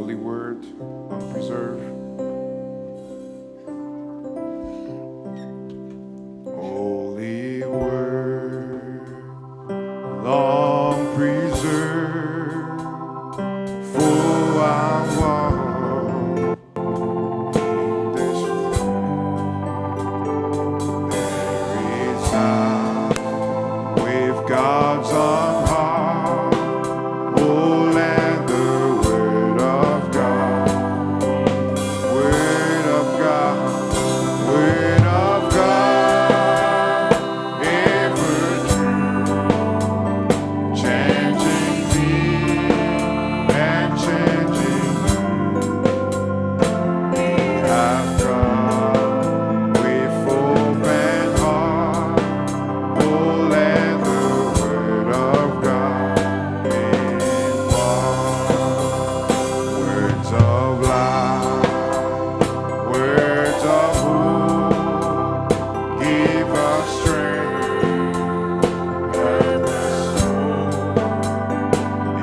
holy word, preserve. Holy word, long preserved, for I walk in this world. There is I with God's own heart. Oh, let the word of God, word of God, word of God, ever true, changing me and changing you. We have come with open heart. Oh, let the word of God words of life, words of hope, give us strength and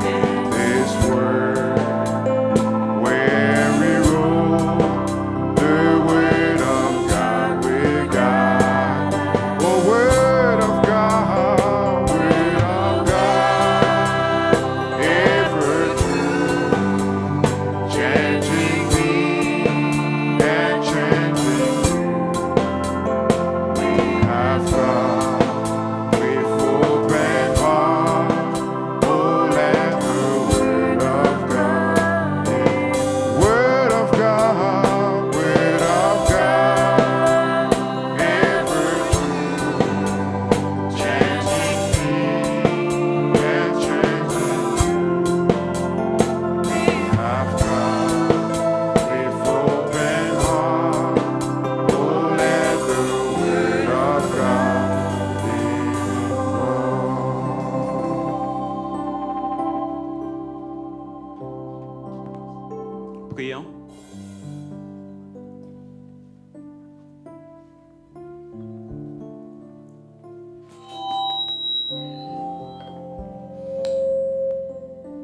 in this world where we roam, the word of God will guide. Oh, word of God, ever true, changing me and changing you. We have come with open heart. Oh, let the word of God, word of God, ever true, changing me and changing you. We have come with open heart. Oh, let the word of God be born. Prions.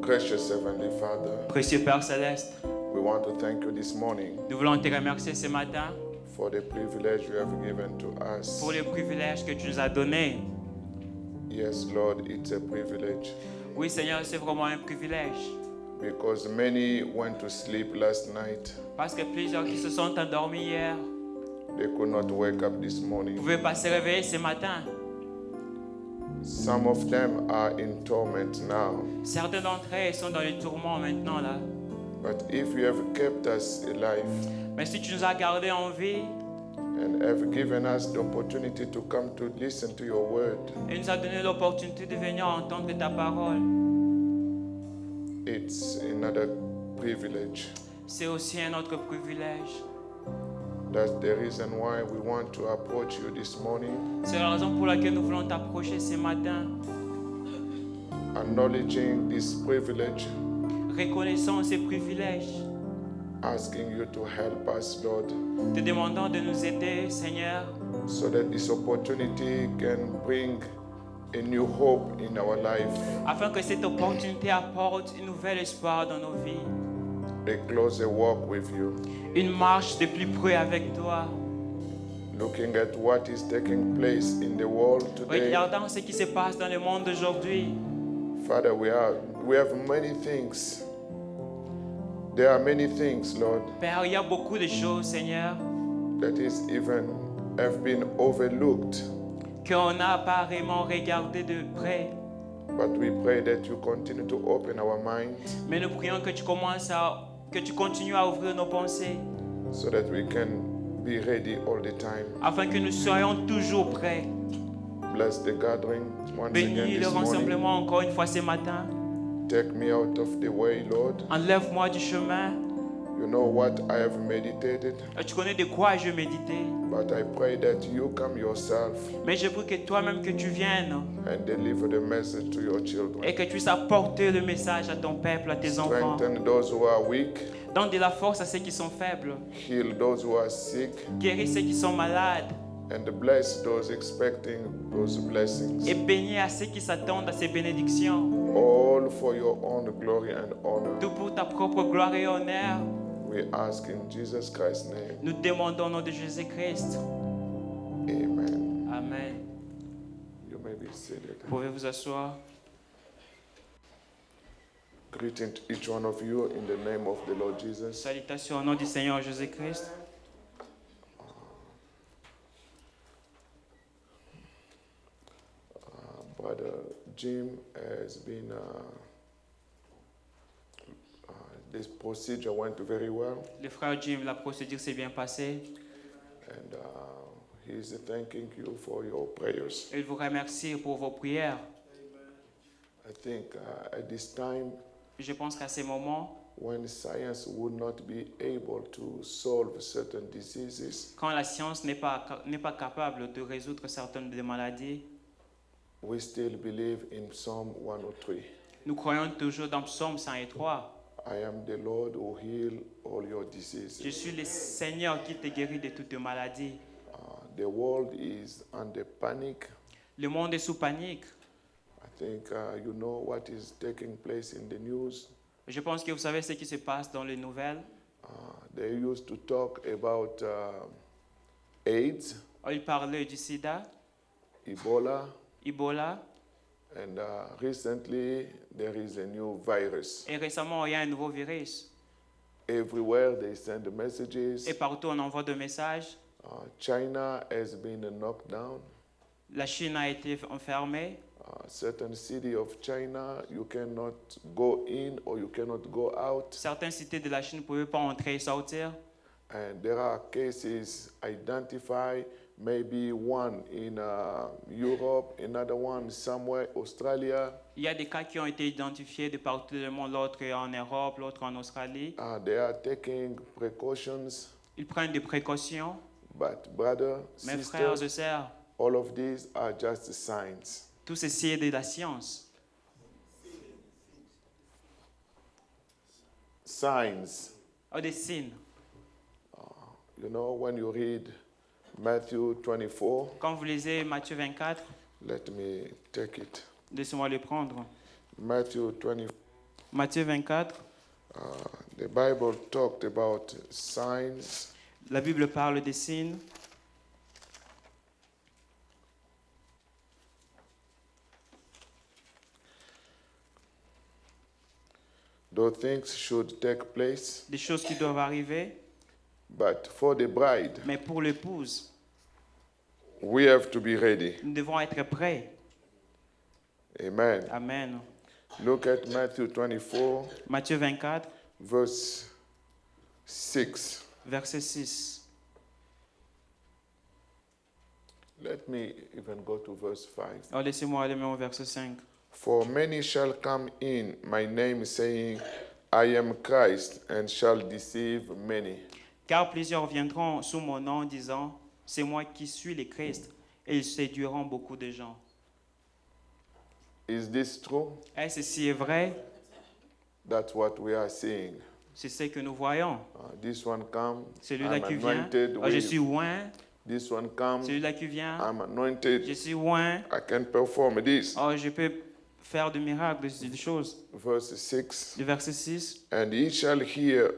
Gracious Heavenly Father, Précieux Père Céleste, we want to thank you this morning nous voulons te remercier ce matin for the privilege you have given to us. pour le privilège que tu nous as donné. Yes, Lord, it's a privilege Oui, Seigneur, c'est vraiment un privilège. because many went to sleep last night. Parce que plusieurs qui se sont endormis hier They could not wake up this ne morning. pouvaient pas se réveiller ce matin. Some of them are in torment now. Certains d'entre eux sont dans le tourment maintenant là. But if you have kept us alive Mais si tu nous as gardés en vie and have given us the opportunity to come to listen to your word, et nous as donné l'opportunité de venir entendre ta parole, it's another privilege. c'est aussi un autre privilège. That's the reason why we want to approach you this morning, C'est la raison pour laquelle nous voulons t'approcher ce matin, acknowledging this privilege, reconnaissant ces privilèges, asking you to help us, Lord, te demandant de nous aider, Seigneur, so that this opportunity can bring a new hope in our life, afin que cette opportunité apporte un nouvel espoir dans nos vies, a closer walk with you, une marche de plus près avec toi, looking at what is taking place in the world today. regardant ce qui se passe dans le monde d'aujourd'hui. Father, we have many things. There are many things, Lord, Père, il y a beaucoup de choses, Seigneur, that is even have been overlooked. qu'on n'a pas vraiment regardé de près. But we pray that you continue to open our minds Mais nous prions que tu continues à ouvrir nos pensées, so that we can be ready all the time. afin que nous soyons toujours prêts. Bless the gathering once again Bénis le this morning. rassemblement encore une fois ce matin. Take me out of the way, Lord. Enlève-moi du chemin. You know what I have meditated, Tu connais de quoi je méditais. but I pray that you come yourself Mais je prie que toi-même que tu viennes and deliver the message to your children. et que tu puisses apporter le message à ton peuple, à tes enfants. Strengthen those who are weak, Donne de la force à ceux qui sont faibles. heal those who are sick, Guéris ceux qui sont malades. and bless those expecting those blessings. Et bénis à ceux qui s'attendent à ces bénédictions. all for your own glory and honor. Tout pour ta propre gloire et honneur. We ask in Jesus Christ's name. Nous demandons au nom de Jésus-Christ. Amen. Amen. You may be seated. Vous pouvez vous asseoir. Greeting to each one of you in the name of the Lord Jesus. Salutations au nom du Seigneur Jésus-Christ. Brother Jim has been, this procedure went very well, Le frère Jim, la procédure s'est bien passée. and he's thanking you for your prayers. Il vous remercie pour vos prières. I think at this time, Je pense qu'à ces moments, when science would not be able to solve certain diseases, quand la science n'est pas capable de résoudre certaines des maladies, we still believe in Psalm 103. nous croyons toujours dans Psaume 103. I am the Lord who heal all your Je diseases. suis le Seigneur qui te guérit de toutes maladies. The world is under panic. Le monde est sous panique. I think you know what is taking place in the news. Je pense que vous savez ce qui se passe dans les nouvelles. They used to talk about AIDS, Il parlait du sida, Ebola, Ebola, and recently there is a new virus. et récemment il y a un nouveau virus. Everywhere they send messages. Et partout on envoie des messages. China has been knocked down. La Chine a été enfermée. Certain city of China, you cannot go in or you cannot go out. Certaines cités de la Chine ne pouvaient pas entrer et sortir. And there are cases identified, maybe one in Europe, another one somewhere, Australia. Il y a des cas qui ont été identifiés de partout dans le monde, l'autre en Europe, l'autre en Australie. They are taking precautions, Ils prennent des précautions. but brother, Mes frères sister, et sœurs, all of these are just signs. tout ceci est de la science. Signs. Des signes. You know, when you read Matthew 24, Quand vous lisez Matthieu 24, let me take it. laissez-moi le prendre. Matthew 24, Matthieu 24, the Bible talked about signs. la Bible parle des signes. Those things should take place, Des choses qui doivent arriver, but for the bride, mais pour l'épouse, we have to be ready. nous devons être prêts. Amen. Amen. Look at Matthew 24, Matthieu 24, verse 6. verset 6. Let me even go to verse 5. Alors laissez-moi aller même au verset 5. For many shall come in my name, saying, I am Christ, and shall deceive many. Car plusieurs viendront sous mon nom disant, c'est moi qui suis le Christ, et ils séduiront beaucoup de gens. Is this true? Est-ce que ceci est vrai? That's what we are seeing. C'est ce que nous voyons. This one come, Celui-là I'm qui vient, anointed je with. suis oint. This one come, Celui-là qui vient, I'm anointed. je suis oint. I can perform this. Oh, je peux faire des miracles, des choses. Verse 6. Le verset 6. And ye shall hear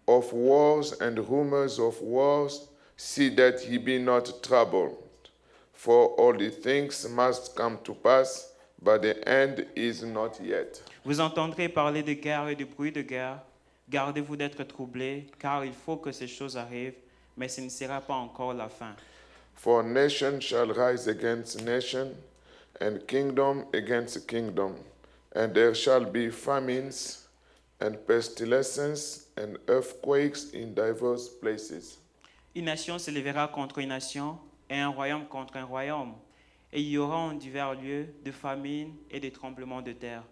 of wars and rumors of wars. See that ye be not troubled. For all the things must come to pass, but the end is not yet. Vous entendrez parler de guerre et de bruit de guerre. Gardez-vous d'être troublés, car il faut que ces choses arrivent, mais ce ne sera pas encore la fin. For nation shall rise against nation, and kingdom against kingdom. And there shall be famines, and pestilences, and earthquakes in diverse places. Une nation se lèvera contre une nation, et un royaume contre un royaume. Et il y aura en divers lieux de famines et de tremblements de terre.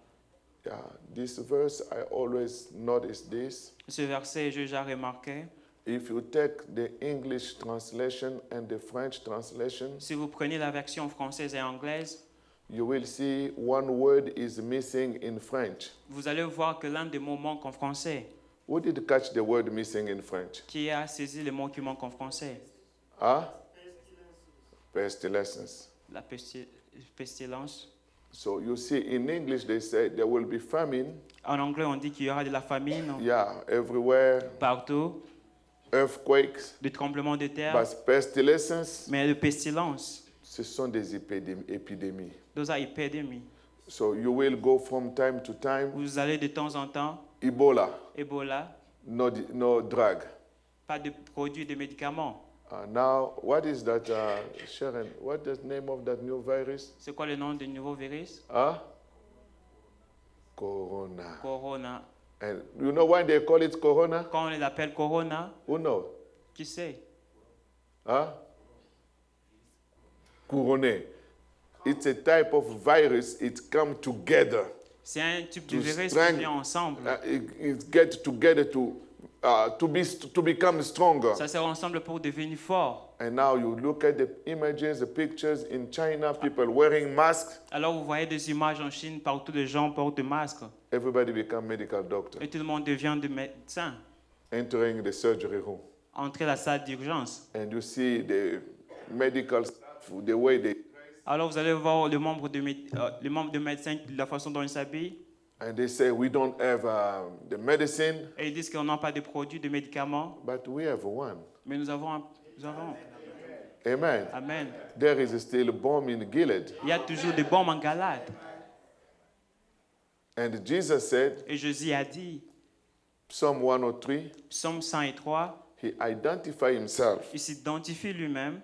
Yeah, this verse, I always notice this. Ce verset, j'ai déjà remarqué. If you take the English translation and the French translation, Si vous prenez la version française et anglaise, you will see one word is missing in French. vous allez voir que l'un des mots manque en français. Who did catch the word missing in French? Qui a saisi le mot qui manque en français? Ah? Pestilence. La pestilence. So you see, in English they say there will be famine, En anglais, on dit qu'il y aura de la famine everywhere, partout, earthquakes, des tremblements de terre, but pestilence, mais de pestilence. ce sont des épidémies. Those are epidemics. So you will go from time to time, Vous allez de temps en temps, Ebola, Ebola, no drug. pas de produits, de médicaments. Now, what is that, Sharon? What is the name of that new virus? C'est quoi le nom du nouveau virus? Corona. Corona. And you know why they call it Corona? Quand on l'appelle Corona, Who knows? qui sait? Couronné. It's a type of virus. It comes together. C'est un type de To virus qui strength- vient ensemble. It gets together to become stronger. Ça sert ensemble pour devenir fort. And now you look at the images, the pictures in China, people wearing masks. Alors vous voyez des images en Chine, partout les gens portent des masques. Everybody become medical doctor, Et tout le monde devient de médecin. entering the surgery room. Entrer la salle d'urgence. And you see the medical staff, the way they, Alors vous allez voir les membres de médecins, la façon dont ils s'habillent. and they say, we don't have the medicine, Et ils disent qu'on n'a pas de produits, de médicaments. but we have one. Mais nous avons. Amen. Amen. There is still a bomb in Gilead. Il y a toujours des bombes en Galate. And Jesus said, Et Jésus a dit, Psalm 103, Psaume 103, he identified himself il s'identifie lui-même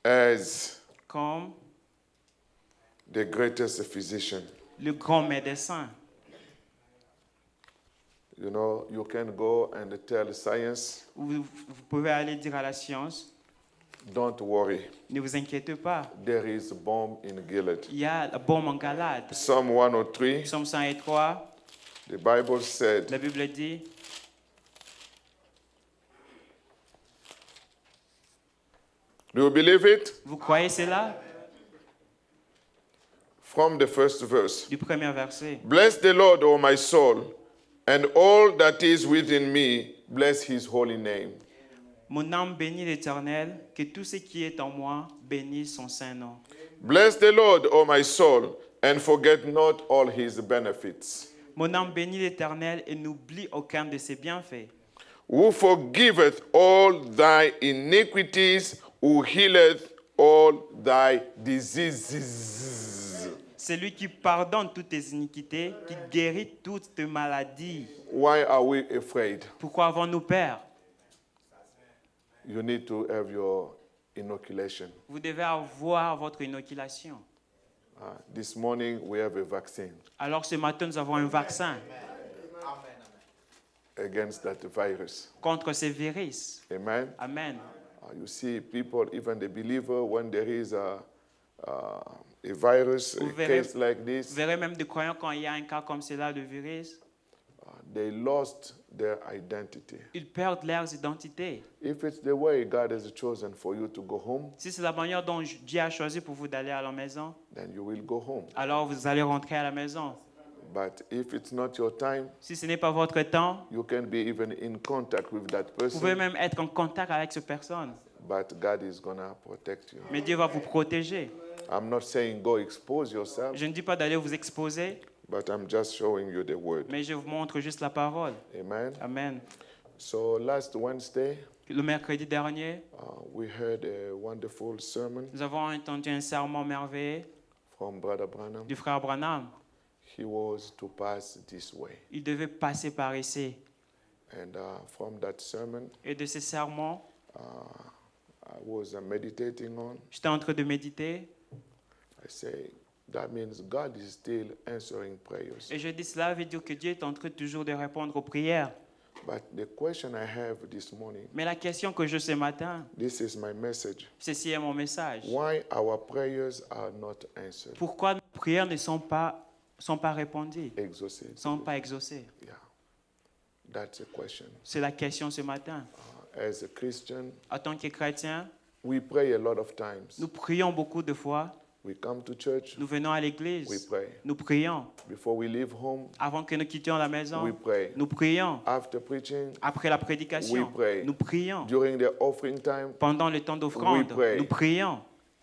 as comme the greatest physician. le grand médecin. You know, you can go and tell science, Vous pouvez aller dire à la science, don't worry, ne vous inquiétez pas, there is a bomb in Gilead. il y a la bombe en Galate. Psalm 103, Psaume 103, the Bible said, la Bible dit, do you believe it? vous croyez cela? From the first verse. Du premier verset. Bless the Lord, O my soul, and all that is within me, bless his holy name. Mon âme bénit l'Éternel, que tout ce qui est en moi bénisse son saint nom. Bless the Lord, O my soul, and forget not all his benefits. Mon âme bénit l'Éternel et n'oublie aucun de ses bienfaits. Who forgiveth all thy iniquities, who healeth all thy diseases. C'est lui qui pardonne toutes tes iniquités, qui guérit toutes tes maladies. Why are we afraid? Pourquoi avons-nous peur? You need to have your inoculation. Vous devez avoir votre inoculation. This morning we have a vaccine Alors ce matin, nous avons un vaccin against that virus. contre ces virus. Amen. Amen. You see people, even the believer, when there is a virus, a Vous verrez- case like Vous this, verrez même des croyants quand il y a un cas comme cela de virus, they lost their identity. ils perdent leurs identités. If it's the way God has chosen for you to go home, Si c'est la manière dont Dieu a choisi pour vous d'aller à la maison, then you will go home. alors vous allez rentrer à la maison. But if it's not your time, Si ce n'est pas votre temps, you can be even in contact with that vous pouvez person, même être en contact avec cette personne. but God is going to protect you. Mais Dieu va vous protéger. I'm not saying go expose yourself, Je ne dis pas d'aller vous exposer, but I'm just showing you the word. mais je vous montre juste la parole. Amen. Amen. So last Wednesday, Le mercredi dernier, we heard a wonderful sermon nous avons entendu un sermon merveilleux from Brother Branham. du frère Branham. He was to pass this way. Il devait passer par ici. And from that sermon, Et de ce sermon, I was meditating on. j'étais en train de méditer. I say, that means God is still answering prayers. Et je dis cela veut dire que Dieu est en train toujours de répondre aux prières. But the question I have this morning, Mais la question que j'ai ce matin, this is my message. ceci est mon message. Why our prayers are not answered? Pourquoi nos prières ne sont pas répondues, Exhausted. ne sont pas exaucées? Yeah. That's a question. C'est la question ce matin. As a Christian, En tant que chrétien, we pray a lot of times. nous prions beaucoup de fois. We come to church, Nous venons à we l'église. pray. Nous prions. Before we leave home, Avant que nous quittions la maison, we pray. nous prions. After preaching, Après la prédication, We pray. nous prions. during the offering time, Pendant le temps d'offrande, We pray. nous prions.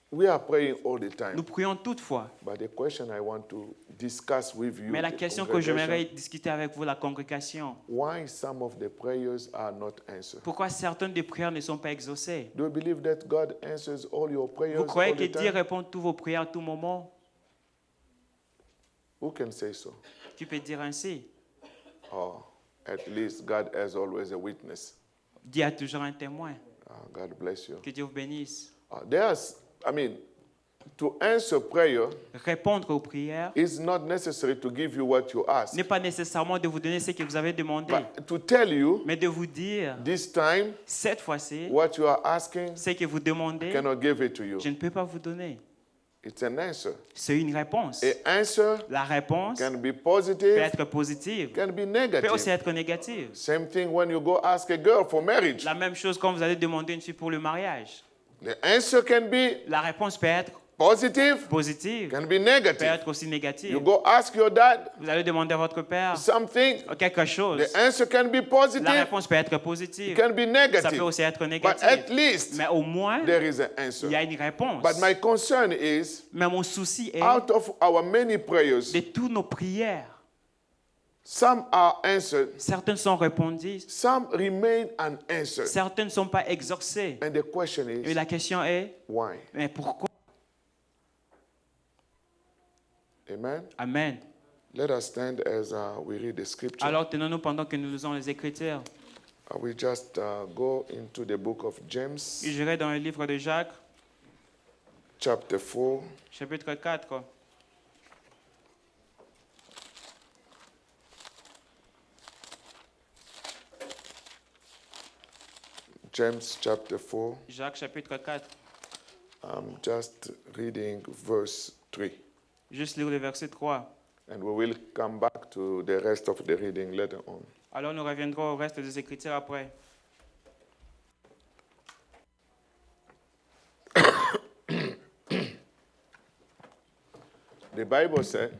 We are praying all the time. Nous prions toutefois. But the question I want to discuss with you, Mais la the question que congregation, j'aimerais discuter avec vous, la congrégation, why some of the prayers are not answered? pourquoi certaines des prières ne sont pas exaucées? Do you believe that God answers all your prayers Vous croyez all que the Dieu time? répond toutes vos prières à tout moment? Who can say so? Tu peux dire ainsi. Or at least God has always a witness. Dieu a toujours un témoin. God bless you. Que Dieu vous bénisse. To answer prayer Répondre aux prières is not necessary to give you what you ask, n'est pas nécessairement de vous donner ce que vous avez demandé, but to tell you mais de vous dire, this time cette fois-ci, what you are asking, ce que vous demandez, I cannot give it to you. je ne peux pas vous donner. It's an answer. C'est une réponse. An answer La réponse can be peut positive, être positive, can be peut aussi negative. être négative. Same thing when you go ask a girl for marriage. La même chose quand vous allez demander une fille pour le mariage. The answer can be La réponse peut être positive, positive, can be peut negative. être aussi négative. You go ask your dad Vous allez demander à votre père something, quelque chose. the answer can be La positive, réponse peut être positive, can be ça peut negative. aussi être But négatif. at least Mais au moins, there is an il answer. y a une réponse. But my concern is, Mais mon souci est, out of our many prayers, de toutes nos prières, some are answered, certaines sont répondues, some remain unanswered. certaines ne sont pas exaucées. And the question Et is, la question est, why? mais pourquoi? Amen. Amen. Let us stand as we read the scripture. Alors tenons-nous pendant que nous lisons les Écritures. We just go into the book of James, Et j'irai dans le livre de Jacques, chapter 4. chapitre 4. James chapter 4. Jacques, chapitre 4. I'm just reading verse 3. Juste lire le verset 3. And we will come back to the rest of the reading later on. Alors nous reviendrons au reste des Écritures après. The Bible said,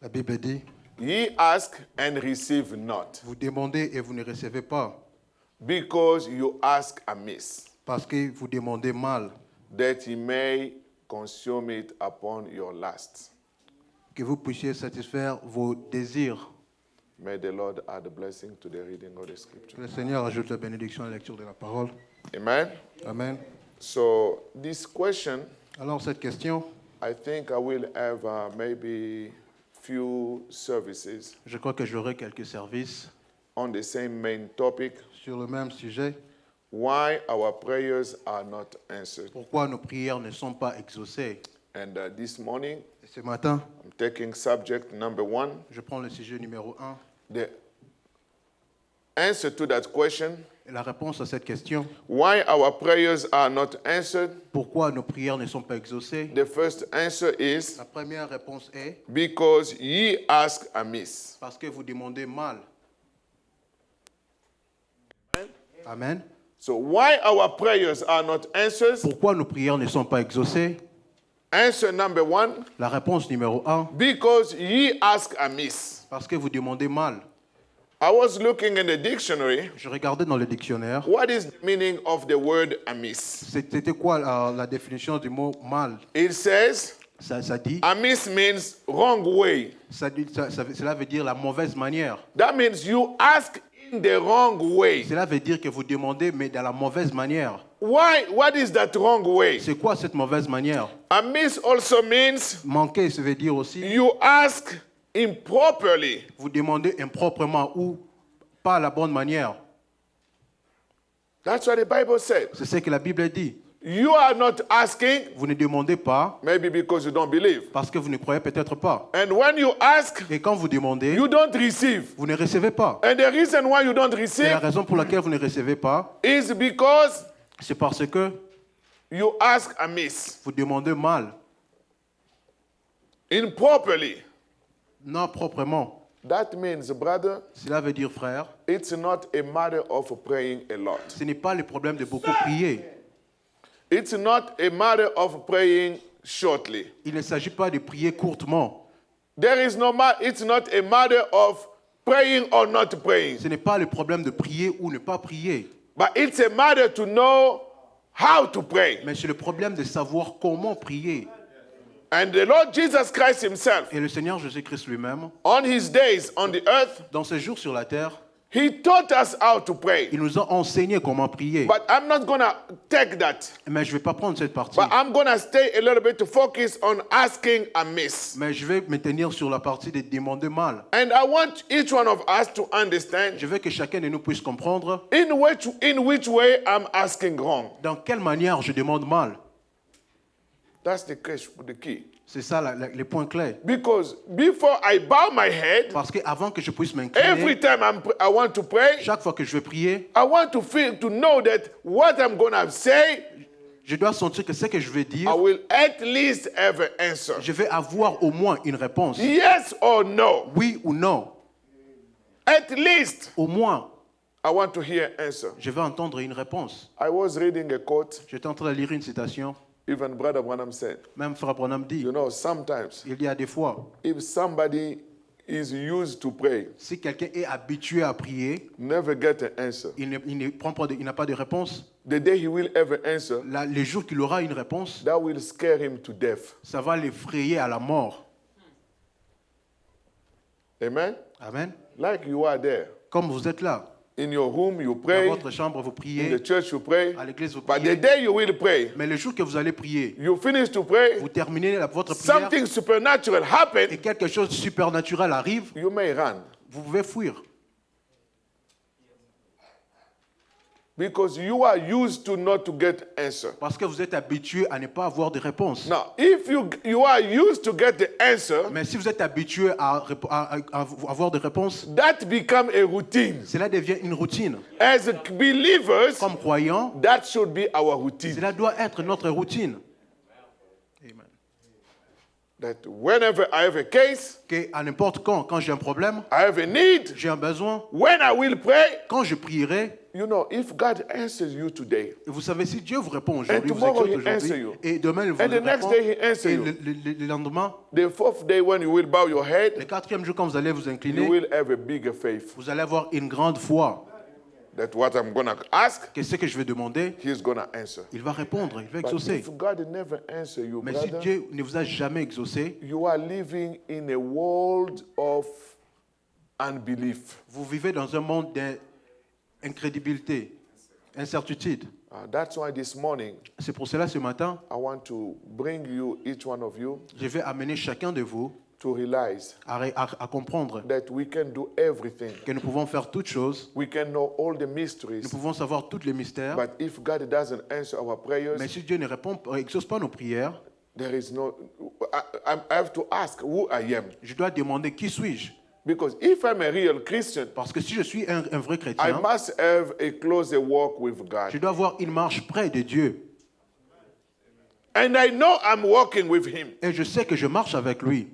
La Bible dit, Ye ask and receive not, vous demandez et vous ne recevez pas, because you ask amiss, parce que vous demandez mal, that ye may consume it upon your lust. que vous puissiez satisfaire vos désirs. May the Lord add a blessing to the reading of the Que scripture. le Seigneur ajoute la bénédiction à la lecture de la parole. Amen. Amen. So this question, Alors cette question, I think I will have maybe few services je crois que j'aurai quelques services on the same main topic, sur le même sujet. why our prayers are not answered. Pourquoi nos prières ne sont pas exaucées? And this morning, Et ce matin, I'm taking subject number 1. je prends le sujet numéro 1. The answer to that question, Et la réponse à cette question, why our prayers are not answered, pourquoi nos prières ne sont pas exaucées? the first answer is, La première réponse est because ye ask amiss. parce que vous demandez mal. Amen. So why our prayers are not answered? Pourquoi nos prières ne sont pas exaucées? Answer number 1, La réponse numéro 1, because ye ask amiss. parce que vous demandez mal. I was looking in the dictionary. Je regardais dans le dictionnaire. What is the meaning of the word amiss? C'était quoi la définition du mot mal? It says, Ça dit, amiss means wrong way. cela veut dire la mauvaise manière. That means you ask in the wrong way. Cela veut dire que vous demandez, mais dans la mauvaise manière. Why? What is that wrong way? C'est quoi cette mauvaise manière? Amiss also means Manquer, ça veut dire aussi, you ask improperly. vous demandez improprement ou pas la bonne manière. That's what the Bible said. C'est ce que la Bible dit. You are not asking, Vous ne demandez pas maybe because you don't believe. parce que vous ne croyez peut-être pas. And when you ask, Et quand vous demandez, you don't receive. vous ne recevez pas. And the reason why you don't Et la receive raison pour laquelle vous ne recevez pas, is because c'est parce que you ask amiss, vous demandez mal, improperly. non proprement. That means, brother, Cela veut dire, frère, it's not a matter of praying a lot. ce n'est pas le problème de beaucoup prier. It's not a matter of praying shortly. Il ne s'agit pas de prier courtement. It's not a matter of praying or not praying. Ce n'est pas le problème de prier ou ne pas prier. But it's a matter to know how to pray. Mais c'est le problème de savoir comment prier. And the Lord Jesus Christ himself, Et le Seigneur Jésus-Christ lui-même, on his days on the earth, dans ses jours sur la terre, he taught us how to pray. il nous a enseigné comment prier. But I'm not going to take that. Mais je ne vais pas prendre cette partie. But I'm going to stay a little bit to focus on asking amiss. Mais je vais me tenir sur la partie de demander mal. And I want each one of us to understand Je veux que chacun de nous puisse comprendre in which way I'm asking wrong. dans quelle manière je demande mal. That's the key. C'est ça les points clés. Because before I bow my head, Parce qu'avant que je puisse every m'incliner, time I want to pray, chaque fois que je vais prier, I want to know that what I'm going to say, je dois sentir que ce que je vais I dire, will at least have an answer. je vais avoir au moins une réponse. Yes or no. Oui ou non. At least Au moins, I want to hear an answer. je vais entendre une réponse. I was reading a quote, J'étais en train de lire une citation. even Brother Branham said, Même Frère Branham dit, you know, sometimes il y a des fois, if somebody is used to pray, si quelqu'un est habitué à prier, never get an answer. il n'a pas de réponse. The day he will have an answer, Les jours qu'il aura une réponse, that will scare him to death. ça va l'effrayer à la mort. Amen? Amen. Like you are there. Comme vous êtes là, In your room, you dans pray. votre chambre, vous In priez, the church, you pray. à l'église, vous But the priez. day you will pray, Mais le jour que vous allez prier, you finish to pray, vous terminez votre prière something supernatural et happen, quelque chose de supernaturel arrive, you may run. vous pouvez fuir. Because you are used to not to get answer. Parce que vous êtes habitué à ne pas avoir de réponse. Now, if you are used to get the answer, Mais si vous êtes habitué à avoir des réponses, that become a routine. cela devient une routine. As believers, Comme croyants, that should be our routine. cela doit être notre routine. Amen. That whenever I have a case, Qu'à n'importe quand j'ai un problème, I have a need, j'ai un besoin, when I will pray, quand je prierai, you know, if God answers you today, et vous savez, si Dieu vous répond aujourd'hui, And vous tomorrow exauce he answer you. aujourd'hui, et demain il vous And the next répond, day he answer et you. le lendemain, the fourth day when you will bow your le head, quatrième jour quand vous allez vous you incliner, will have a bigger faith. vous allez avoir une grande foi That what I'm going to ask, que ce que je vais demander, he's going to answer. il va répondre, il va But exaucer. if God never answer you, Mais si brother, Dieu ne vous a jamais exaucé, you are living in a world of unbelief. vous vivez dans un monde d'incrédibilité, incertitude. That's why this morning, C'est pour cela ce matin, I want to bring you, each one of you, je vais amener chacun de vous to realize à comprendre that we can do everything. que nous pouvons faire toutes choses, We can know all the nous mysteries. pouvons savoir tous les mystères, But if God doesn't answer our prayers, mais si Dieu ne exauce pas nos prières, there is no. I have to ask who I am. je dois demander qui suis-je. Because if I'm a real Christian, Parce que si je suis un vrai I chrétien, must have a closer walk with je God. dois avoir une marche près de Dieu. And I know I'm walking with Him. Et je sais que je marche avec lui.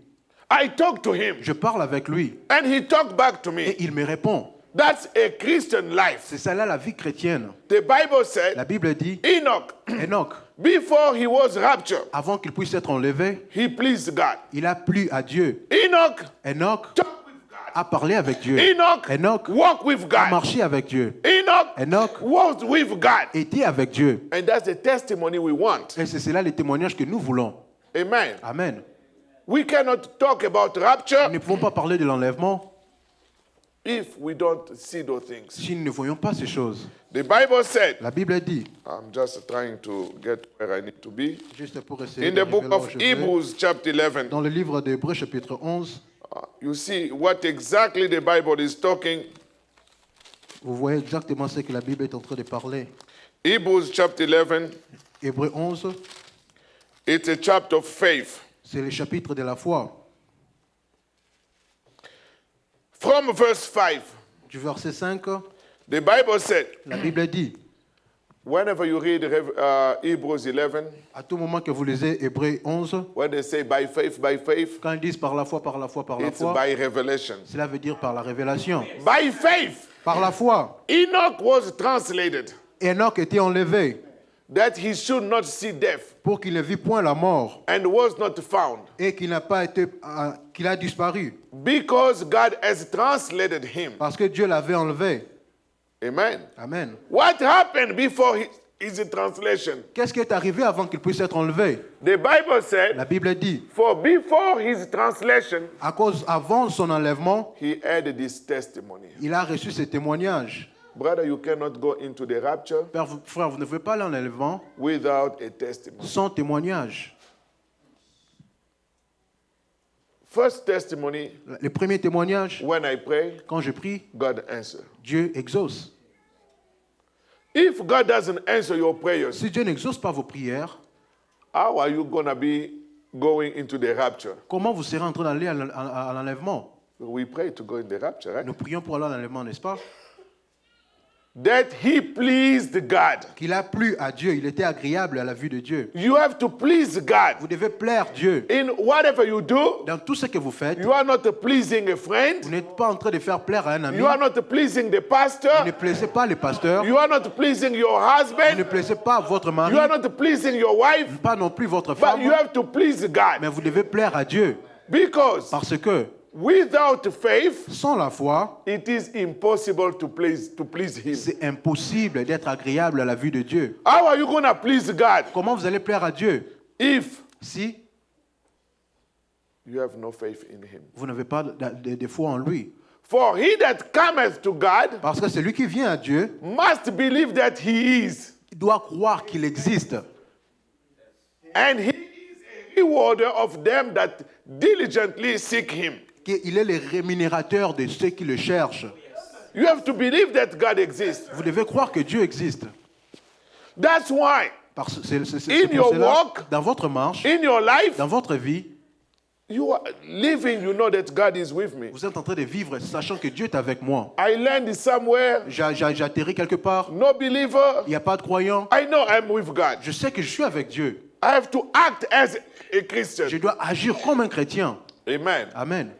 I talk to Him, Je parle avec lui. and He talk back to Et me. il me répond. That's a Christian life. C'est ça là la vie chrétienne. The Bible said La Bible dit, Enoch, Enoch, before he was raptured, avant qu'il puisse être enlevé, he pleased God. il a plu à Dieu. Enoch Enoch talked with God. a parlé avec Dieu. Enoch Enoch walked with a God. marché avec Dieu. Enoch Enoch walked with God. était avec Dieu. And that's the testimony we want. Et c'est cela les témoignages que nous voulons. Amen. Amen. We cannot talk about Nous rapture ne pouvons pas parler de l'enlèvement if we don't see those things. si nous ne voyons pas ces choses. The Bible said, La Bible dit, I'm just trying to get where I need to be. juste pour essayer In de the book arriver là où of je vais, Hebrews, chapter 11, dans le livre d'Hébreux chapitre 11, you see what exactly the Bible is talking. vous voyez exactement ce que la Bible est en train de parler. Hebrews, chapter 11, Hébreux 11, it's a chapter of faith. c'est le chapitre de la foi. From verse 5, Du verset 5, the Bible said, la Bible dit, whenever you read Hebrews 11, à tout moment que vous lisez Hébreux 11, when they say by faith, quand ils disent par la foi, par la foi, par la it's foi, by revelation. cela veut dire par la révélation. By faith, Par la foi, Enoch was translated Enoch était enlevé that he should not see death pour qu'il ne vit point la mort and was not found, et qu'il n'a pas été, qu'il a disparu because God has translated him. parce que Dieu l'avait enlevé. Amen. Amen. What happened before his translation. Qu'est-ce qui est arrivé avant qu'il puisse être enlevé? The Bible said, La Bible dit, for before his translation, avant son enlèvement, he had this testimony. il a reçu ces témoignages. Brother, you cannot go into the rapture Frère, vous ne pouvez pas aller en enlèvement without a testimony. sans témoignage. First testimony, Le premier témoignage, when I pray, quand je prie, God answers. Dieu exauce. If God doesn't answer your prayers, Si Dieu n'exauce pas vos prières, how are you going to be going into the rapture? comment vous serez en train d'aller à l'enlèvement? We pray to go in the rapture, right? Nous prions pour aller à l'enlèvement, n'est-ce pas? That he pleased God. Qu'il a plu à Dieu, il était agréable à la vue de Dieu. You have to please God. Vous devez plaire Dieu. In whatever you do, Dans tout ce que vous faites, you are not pleasing a vous friend. n'êtes pas en train de faire plaire à un ami. You are not pleasing the Vous pastor. ne plaisez pas les pasteurs. You are not pleasing your Vous ne husband. plaisez pas votre mari. You are not pleasing your wife. Pas non plus votre But femme. you have to please Mais God. vous devez plaire à Dieu. Because Parce que without faith, sans la foi, it is impossible to please him. c'est impossible d'être agréable à la vue de Dieu. How are you going to please God Comment vous allez plaire à Dieu if si you have no faith in him? vous n'avez pas de foi en lui? For he that cometh to God Parce que celui qui vient à Dieu, must believe that he is, il doit croire qu'il existe. and he is a rewarder of them that diligently seek him. Qu'il est le rémunérateur de ceux qui le cherchent. You have to believe that God exists. Vous devez croire que Dieu existe. That's why Parce que c'est In pour your cela, walk, dans votre marche, in your life, dans votre vie, you are living, you know that God is with me. vous êtes en train de vivre sachant que Dieu est avec moi. I landed somewhere, J'atterris quelque part, no believer. il n'y a pas de croyant. I know I'm with God. Je sais que je suis avec Dieu. I have to act as a Christian. Je dois agir comme un chrétien. Amen. Amen.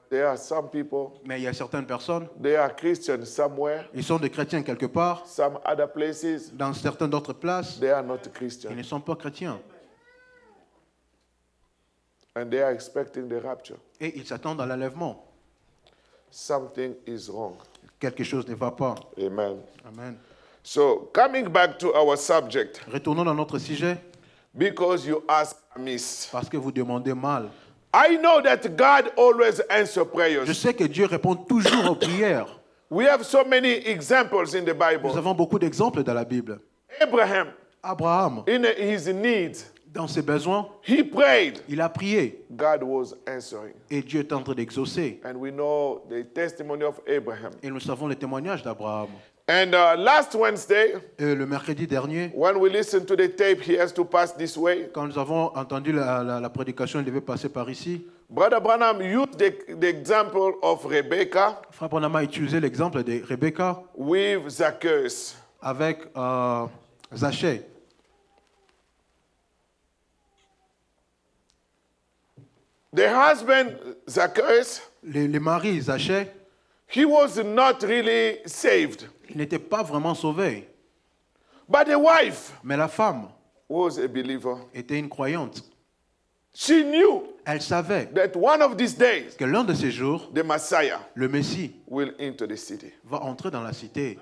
There are some people, Mais il y a certaines personnes, they are Christians somewhere, ils sont des chrétiens quelque part, some other places, dans certaines autres places, they are not ils Christians. ne sont pas chrétiens. And they are expecting the rapture. Et ils s'attendent à l'enlèvement. Something is wrong. Quelque chose ne va pas. Amen. Amen. So, coming back to our subject, Retournons dans notre sujet, because you ask amiss. parce que vous demandez mal. I know that God always answers Je prayers. sais que Dieu répond toujours aux prières. We have so many examples in the Nous Bible. avons beaucoup d'exemples dans la Bible. Abraham, Abraham, in his needs, dans ses besoins, he prayed. il a prié God was answering. et Dieu est en train d'exaucer. And we know the testimony of Abraham. Et nous savons les témoignages d'Abraham. And last Wednesday, Le mercredi dernier, when we listened to the tape, he has to pass this way. quand nous avons entendu la prédication, il devait passer par ici. Brother Branham used the example of Rebecca Frère Branham a utilisé l'exemple de Rebecca with Zacchaeus. avec Zachée. The husband, Zacchaeus, Le mari Zachée, he was not really saved. il n'était pas vraiment sauvé. But the wife Mais la femme was a believer. était une croyante. She knew Elle savait that one of these days, que l'un de ces jours, the Messiah le Messie will enter the city. va entrer dans la cité.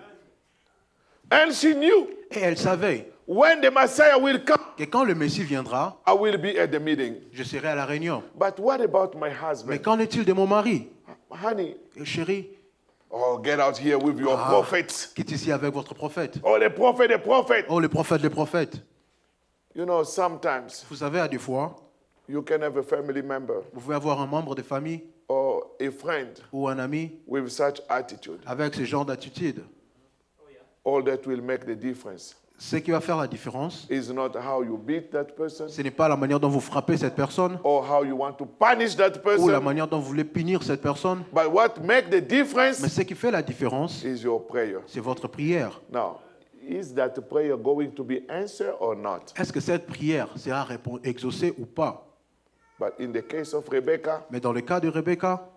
And she knew Et elle savait when the Messiah will come, que quand le Messie viendra, I will be at the meeting. je serai à la réunion. But what about my Mais husband? qu'en est-il de mon mari? Honey, Chérie, oh, get out here with your prophets. quitte ici avec votre prophète. Oh, the prophet, the prophet. Oh, les prophètes. You know, sometimes Vous savez, à des fois, you can have a family member vous pouvez avoir un membre de famille or a friend ou un ami with such attitude. avec ce genre d'attitude. All that will make the difference Ce qui va faire la différence, is not how you beat that person ce n'est pas la manière dont vous frappez cette personne or how you want to punish that ou la person, manière dont vous voulez punir cette personne. but what make the Mais difference ce qui fait la différence, is your prayer. c'est votre prière. Now, is that prayer going to be answered or not? Est-ce que cette prière sera exaucée ou pas? But in the case of Rebecca, Mais dans le cas de Rebecca,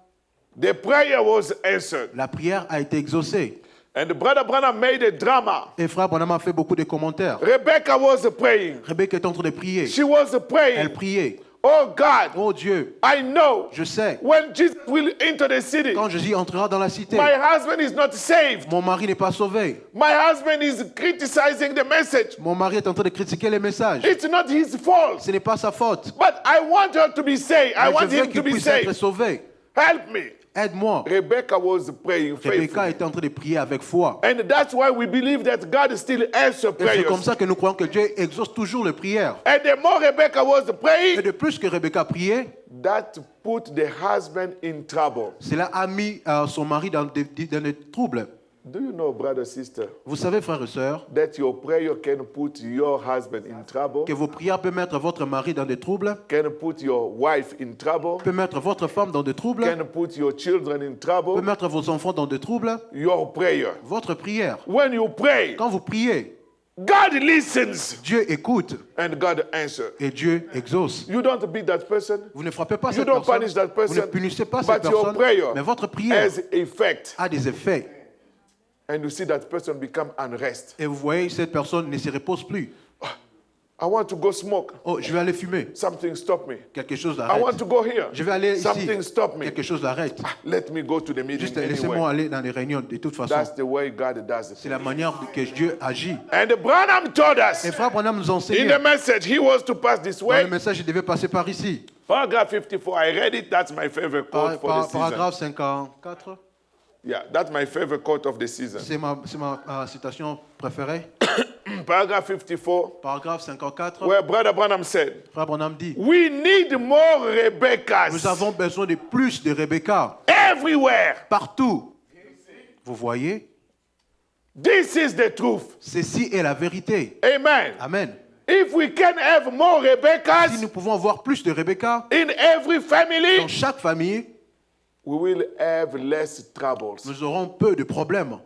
the prayer was answered. la prière a été exaucée. And Brother Branham made a drama. Et frère Branham a fait beaucoup de commentaires. Rebecca was praying. Rebecca est en train de prier. She was Elle praying. priait. Oh God, Oh Dieu, I know je sais, when Jesus will enter the city, quand Jésus entrera dans la cité, my husband is not saved. mon mari n'est pas sauvé. My husband is criticizing the message. Mon mari est en train de critiquer les messages. It's not his fault. Ce n'est pas sa faute. But I want her to be saved. I Mais je want veux him to qu'il be puisse être saved. sauvé. Help me. Aide-moi. Rebecca was praying Rebecca faithfully. était en train de prier avec foi. And that's why we believe that God still answers Et c'est comme prayers. ça que nous croyons que Dieu exauce toujours les prières. And the more Rebecca was Et praying, de plus que Rebecca priait, that put the husband in trouble. cela a mis son mari dans des troubles. Do you know, brother, sister, Vous savez, frères et sœurs, that your prayer can put your husband in trouble, que vos prières peuvent mettre votre mari dans des troubles, can put your wife in trouble, peuvent mettre votre femme dans des troubles, can put your children in peuvent trouble? mettre vos enfants dans des troubles. Your prayer. Votre prière, When you pray, quand vous priez, God listens Dieu écoute and God answers. et Dieu exauce. You don't beat that person, Vous ne frappez pas you cette don't personne, punish that vous ne person, punissez pas cette but your personne, prayer mais votre prière has effect. a des effets. And you see that person become unrest. Et vous voyez, cette personne ne se repose plus. I want to go smoke. Oh, je vais aller fumer. Something stop me. Quelque chose I want l'arrête. to go here. Je vais aller Something ici. stop me. Quelque chose l'arrête. Let me go to the meeting Juste laissez-moi anyway. aller dans les réunions. De toute façon, That's the way God does c'est it. la manière que Dieu agit. And Branham told us Et frère Branham nous in enseigne. the message he was to pass this Dans le way. message, il devait passer par ici. Paragraph 54. I read it. That's my favorite quote for the season. Paragraphe 54. Yeah, that's my favorite quote of the season. C'est ma citation préférée. Paragraph 54, Paragraphe 54. where Brother Branham said, Frère Branham dit, we need more nous Rebeccas avons besoin de plus de Rebecca everywhere. partout. Vous voyez, This is the truth. ceci est la vérité. Amen. Amen. If we can have more Si Rebeccas nous pouvons avoir plus de Rebecca in every dans family, chaque famille, we will have less troubles. nous aurons peu de problèmes.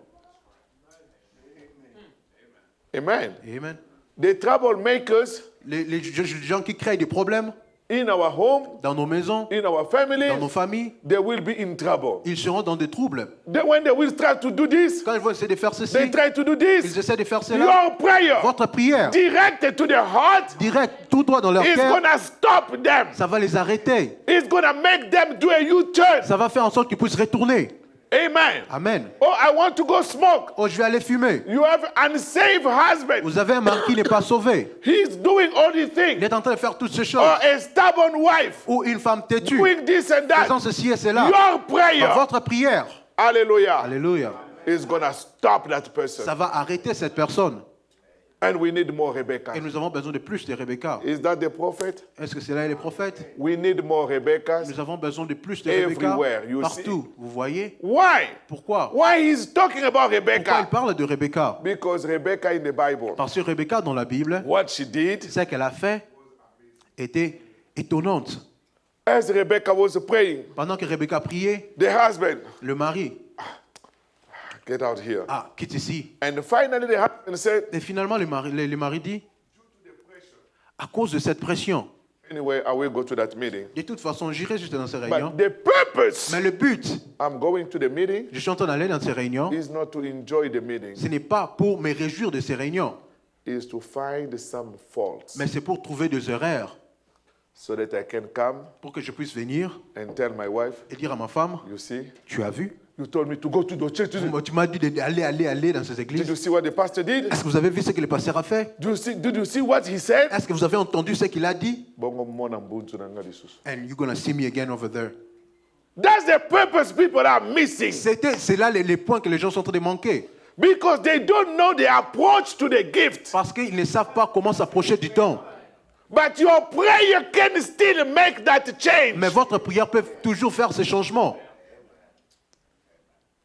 Amen. Amen. The troublemakers Les gens qui créent des problèmes in our home, dans nos maisons, in our dans nos families, familles, they will be in trouble. ils seront dans des troubles. Then when they will try to do this, Quand ils vont essayer de faire ceci, they try to do ils this. essaient de faire cela. Your prayer Votre prière, directed to the heart direct, tout droit dans leur is cœur, gonna stop them. ça va les arrêter. It's gonna make them do a U-turn. Ça va faire en sorte qu'ils puissent retourner. Amen. Amen. Oh, I want to go smoke. Oh, je vais aller fumer. You have unsaved husband. Vous avez un mari qui n'est pas sauvé. He's doing all these Il things. est en train de faire toutes ces choses. Or a stubborn wife Ou une femme têtue, doing this and that. faisant ceci et cela. Your prayer, Dans votre prière, hallelujah, alléluia, is gonna stop that person. ça va arrêter cette personne. And we need more Rebecca. Et nous avons besoin de plus de Rebecca. Is that the prophet? Est-ce que c'est là les prophètes? We need more Rebeccas. Nous avons besoin de plus de Rebecca Everywhere, you partout. Vous voyez? Why? Pourquoi? Why he's talking about Pourquoi il Rebecca? parle de Rebecca? Because Rebecca in the Bible, Parce que Rebecca dans la Bible, what she did, ce qu'elle a fait était étonnante. as Rebecca was praying, Pendant que Rebecca priait, the husband, le mari, get out here. quitte ici. And finally the husband said, Et finalement, le mari dit, à cause de cette pression, anyway, I will go to that meeting. de toute façon, j'irai juste dans ces réunions. But the purpose Mais le but, I'm going to the meeting je suis en train d'aller dans ces réunions, is not to enjoy the meeting, ce n'est pas pour me réjouir de ces réunions, is to find some faults mais c'est pour trouver des erreurs, so that I can come pour que je puisse venir and tell my wife, et dire à ma femme, you see, tu as vu, you told me to go to the church. tu m'as dit d'aller dans ces Did églises. you see what the pastor did? Est-ce que vous avez vu ce que le pasteur a fait? Did you see what he said? Est-ce que vous avez entendu ce qu'il a dit? Bongo mona mbuntu nanga lisusu. And you're going to see me again over there. That's the purpose people are missing C'est là les points que les gens sont en train de manquer. because they don't know the approach to the gift. Parce qu'ils ne savent pas comment s'approcher du don. But your prayer can still make that change. Mais votre prière peut toujours faire ces changements.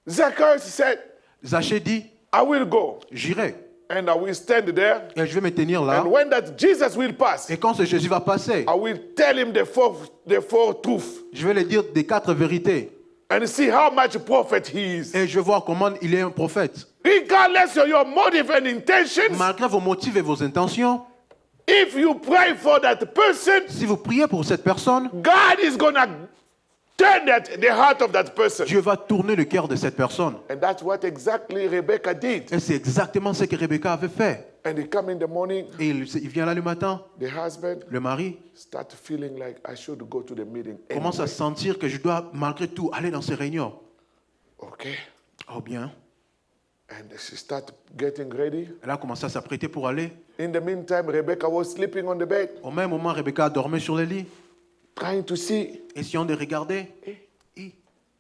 Zacchaeus said, Zachée dit, I will go j'irai and I will stand there. et je vais me tenir là. And when that Jesus will pass, Et quand ce Jésus va passer, I will tell him the four truths je vais lui dire des 4 vérités. and see how much prophet he is. Et je vais voir comment il est un prophète. Regardless of your motive and intentions, Malgré vos motifs et vos intentions, if you pray for that person, si vous priez pour cette personne, God is going to turn the heart of that person. Dieu va tourner le cœur de cette personne. And that's what exactly Rebecca did. Et c'est exactement ce que Rebecca avait fait. And he come in the morning, Et il vient là le matin, the husband le mari start feeling like I should go to the meeting commence à anyway. sentir que je dois malgré tout aller dans ces réunions. Okay. Oh bien. And she start getting ready. Elle a commencé à s'apprêter pour aller. In the meantime, Rebecca was sleeping on the bed, Au même moment, Rebecca dormait sur le lit, trying to see. essayant de regarder. Eh,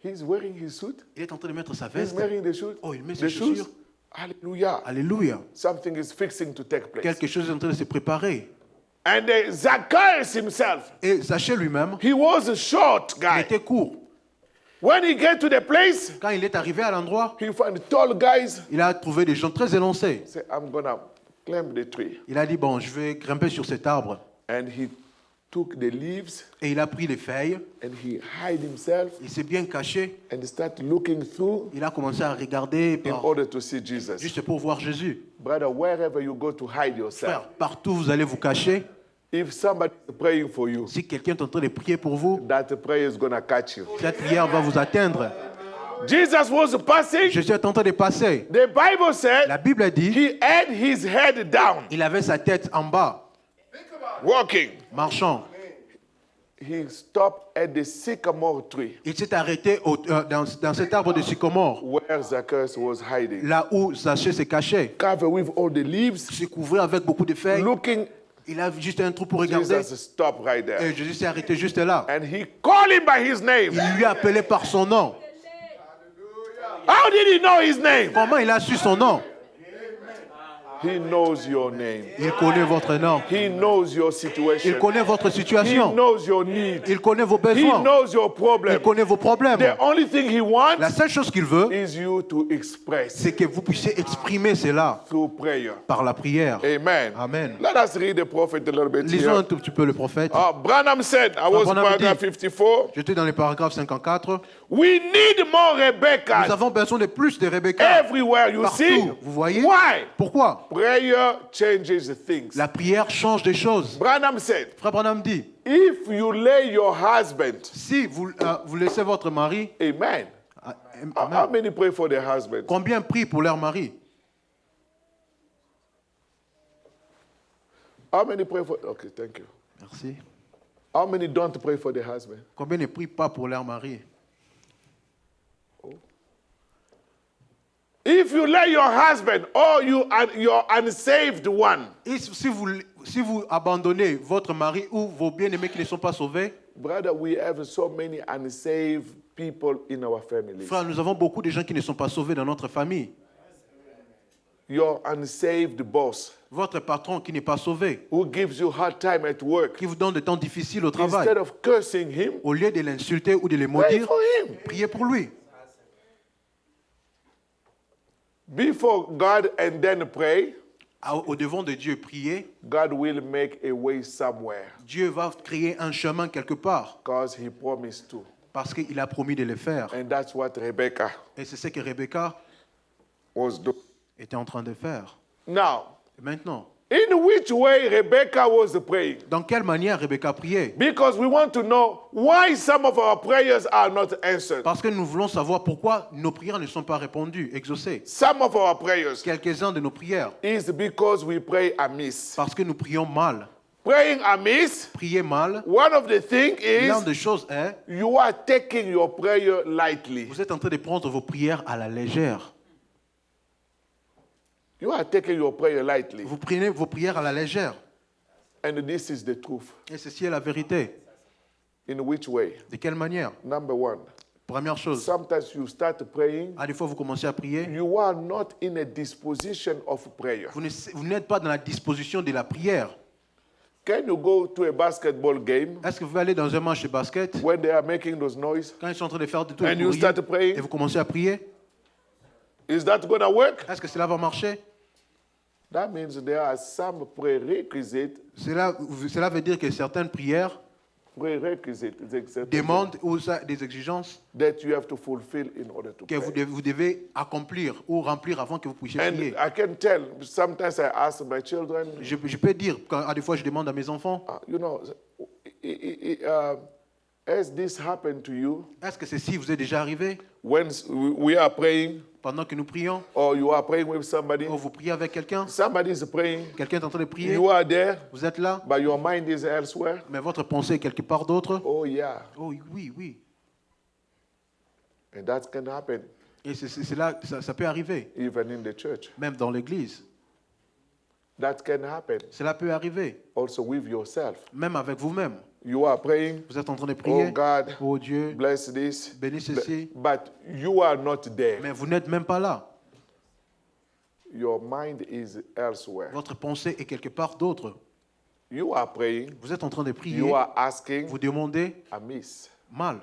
he's wearing his suit. Il est en train de mettre sa He's veste. wearing the shoes. Oh, il met The ses shoes. chaussures. Hallelujah. Alléluia. Something is fixing to take place. Quelque chose est en train de se préparer. And Zacchaeus himself, Et Zachée lui-même, he was a short il guy. était court. When he get to the place, Quand il est arrivé à l'endroit, he found tall guys. il a trouvé des gens très élancés. Say, I'm gonna climb the tree. Il a dit, bon, je vais grimper sur cet arbre. And he took the leaves Et il a pris les feuilles, and he hide himself il s'est bien caché. and start looking through Il a commencé à regarder in par- order to see Jesus. juste pour voir Jésus. Brother, wherever you go to hide yourself, Frère, partout vous allez vous cacher. if somebody is praying for you, Si quelqu'un est en train de prier pour vous, that prayer is gonna catch you. cette prière va vous atteindre. Jesus was passing. Jésus est en train de passer. The Bible said La Bible dit, he had his head down, il avait sa tête en bas, walking. marchant. He stopped at the sycamore tree Il s'est arrêté dans cet arbre de sycomore, where Zacchaeus was hiding, là où Zachée se cachait. covered with all the leaves, Il s'est couvert avec beaucoup de feuilles. looking. Il a juste un trou pour regarder. Jesus stopped right there. Et Jésus s'est arrêté juste là. And he called him by his name. Il lui a appelé par son nom. How did he know his name? Comment il a su son nom? He knows your name. Il connaît votre nom. He knows your Il situation. connaît votre He situation. knows your need. Il connaît vos He besoins. knows your Il problem. connaît vos problèmes. The only thing he La wants seule chose qu'il veut, is you to express c'est que vous puissiez exprimer cela through prayer. par la prière. Amen. Amen. Let us read the prophet a little bit Lisons un here. tout petit peu le prophète. Branham said, I was Branham paragraph dit- 54. J'étais dans les paragraphes 54. We need more Nous Rebecca avons besoin de plus de Rebecca. everywhere. You see? Partout. Vous voyez? Why? Pourquoi? Prayer changes things. La prière change des choses. Branham said, Frère Branham dit, if you lay your husband, si vous laissez votre mari, amen. Amen. How many pray for their husband? Combien prient pour leur mari? How many pray for? Okay, thank you. Merci. How many don't pray for their husband? Combien ne prient pas pour leur mari? If you lay your husband or your unsaved one, Et si vous abandonnez votre mari ou vos bien-aimés qui ne sont pas sauvés, brother, we have so many unsaved people in our families. frère, nous avons beaucoup de gens qui ne sont pas sauvés dans notre famille. Your unsaved boss Votre patron qui n'est pas sauvé, who gives you hard time at work, qui vous donne des temps difficiles au travail, instead of cursing him, au lieu de l'insulter ou de le pray maudire, for him. priez pour lui. Before God and then pray, Au devant de Dieu, priez. God will make a way somewhere Dieu va créer un chemin quelque part because he promised to. parce qu'il a promis de le faire. And that's what Rebecca Et c'est ce que Rebecca was doing. était en train de faire. Now, Et maintenant, in which way Rebecca was praying? dans quelle manière Rebecca priait? Because we want to know why some of our prayers are not answered. Parce que nous voulons savoir pourquoi nos prières ne sont pas répondues, exaucées. Some of our prayers Quelques-uns de nos prières, is because we pray amiss. parce que nous prions mal. Praying amiss, Prier mal, one of the things l'une is des choses est, you are taking your prayer lightly. vous êtes en train de prendre vos prières à la légère. You are taking your prayer lightly. Vous prenez vos prières à la légère. And this is the truth. Et ceci est la vérité. In which way? De quelle manière? Number one, Première chose, sometimes you start praying, des fois vous commencez à prier, you are not in a disposition of prayer. vous n'êtes pas dans la disposition de la prière. Can you go to a basketball game Est-ce que vous allez dans un match de basket, when they are making those noise quand ils sont en train de faire de tout and le you bruit, start praying? et vous commencez à prier? Is that going to work? Est-ce que cela va marcher? That means there are some prerequisites Cela veut dire que certaines prières demandent ou des exigences that you have to fulfill in order to que pray. vous devez accomplir ou remplir avant que vous puissiez And prier. I can tell, sometimes I ask my children, Je peux dire, à des fois je demande à mes enfants, you know, Has this happened to you Est-ce que ceci vous est déjà arrivé when we are praying pendant que nous prions? or you are praying with somebody? Ou vous priez avec quelqu'un? Somebody is praying, Quelqu'un est en train de prier? you are there, Vous êtes là, but your mind is elsewhere. mais votre pensée est quelque part d'autre? Oh, yeah. Oh oui, oui. And that can happen Et c'est là, ça peut arriver, even in the church. même dans l'église. That can happen Cela peut arriver, also with yourself. même avec vous-même. You are praying, Vous êtes en train de oh prier. God, Oh Dieu, bless this. bénis ceci. But you are not there. Mais vous n'êtes même pas là. Your mind is elsewhere. Votre pensée est quelque part d'autre. You are praying, Vous êtes en train de prier. you are asking Vous demandez amiss. mal.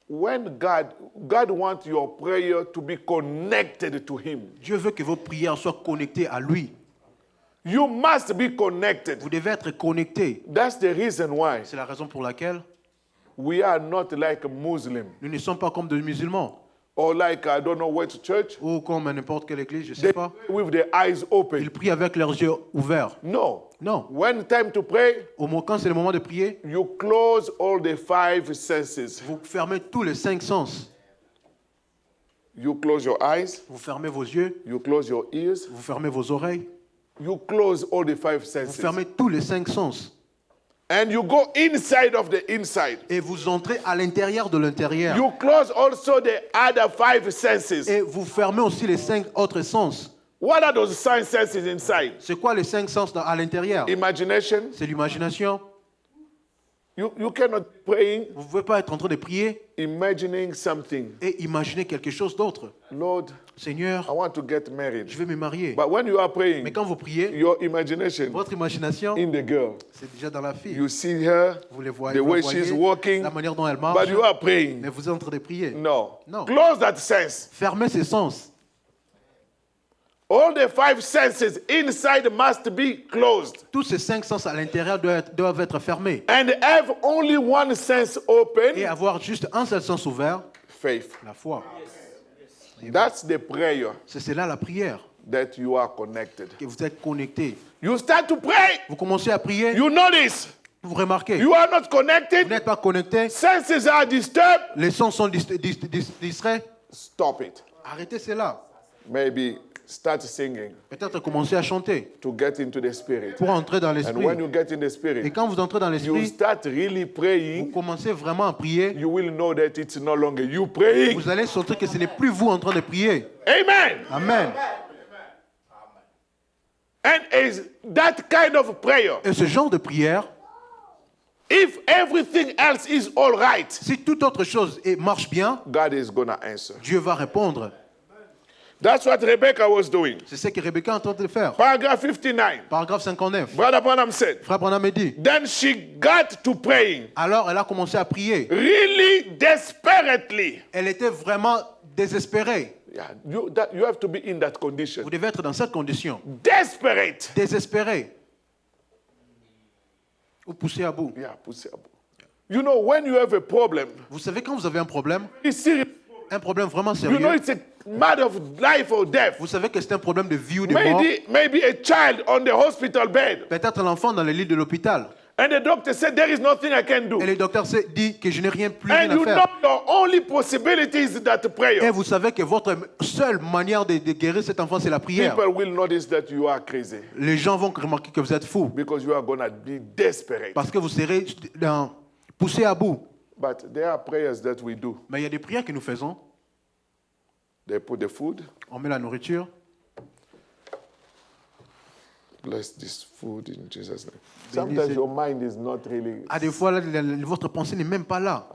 When God wants your prayer to be connected to Him. Dieu veut que vos prières soient connectées à lui. You must be connected. Vous devez être connecté. That's the reason why C'est la raison pour laquelle we are not like a Muslim nous ne sommes pas comme des musulmans or like I don't know what church. ou comme n'importe quelle église, je ne sais They pas. pray with their eyes open. Ils prient avec leurs yeux ouverts. No. Non. When time to pray, Quand c'est le moment de prier, you close all the 5 senses. vous fermez tous les 5 sens. You close your eyes, Vous fermez vos yeux, you close your ears, vous fermez vos oreilles, you close all the 5 vous senses. fermez tous les 5 sens. And you go inside of the inside. Et vous entrez à l'intérieur de l'intérieur. You close also the other 5 senses. Et vous fermez aussi les 5 autres sens. What are those 5 senses inside? C'est quoi les 5 sens à l'intérieur? Imagination. C'est l'imagination. You cannot be praying, Vous ne pouvez pas être en train de prier imagining something. et imaginer quelque chose d'autre. Lord, Seigneur, I want to get married. je vais me marier. But when you are Mais praying, quand vous priez, your imagination votre imagination, in the girl. c'est déjà dans la fille. You see her, Vous les voyez, the way she's walking, la manière dont elle marche, but you are praying. mais vous êtes en train de prier. No. No. Close that sense. Fermez ses sens. All the 5 senses inside must be closed. Tous ces 5 sens à l'intérieur doivent être fermés. And have only one sense Et open. avoir juste un seul sens ouvert, Faith. la foi. That's the prayer C'est là la prière, that you are connected. que vous êtes connecté. You start to pray. Vous commencez à prier, You notice vous remarquez, you are not vous connected. n'êtes pas connecté, Senses are disturbed. les sons sont distraits. Stop it. Arrêtez cela. Maybe start singing Peut-être commencer à chanter to get into the spirit. pour entrer dans And l'esprit. when you get in the Et spirit, quand vous entrez dans you l'esprit, start really vous praying. commencez vraiment à prier. You will know that it's no longer you praying. Vous allez sentir que ce n'est plus vous en train de prier. Amen. Amen. And is that kind of prayer, Et ce genre de prière, if everything else is all right, si toute autre chose marche bien, God is going to answer. Dieu va répondre. That's what Rebecca was doing. C'est ce que Rebecca est en train de faire. Paragraph 59. Paragraphe 59. Brother Branham said, Frère Branham me dit. then she got to praying Alors elle a commencé à prier. really desperately. Elle était vraiment désespérée. Yeah, you have to be in that condition. Vous devez être dans cette condition. Desperate. Désespérée. Ou poussée à bout. Yeah, you know, when you have a problem, Vous savez, quand vous avez un problème, it's serious. un problème vraiment You know, sérieux, it's a matter of life or death. vous savez que c'est un problème de vie ou de mort. Maybe a child on the hospital bed. Peut-être l'enfant dans le lit de l'hôpital. And the doctor said, there is nothing I can do. Et le docteur dit que je n'ai rien plus And rien à you faire. know your only possibility is that Et prayer. vous savez que votre seule manière de guérir cet enfant, c'est la prière. People will notice that you are crazy Les gens vont remarquer que vous êtes fou. because you are going to be desperate. Parce que vous serez poussé à bout. But there are prayers that we do. Mais il y a des prières que nous faisons. They put the food. On met la nourriture. Bless this food in Jesus' name. Bénis Sometimes cette- your mind is not really. À des fois, là, votre pensée n'est même pas là.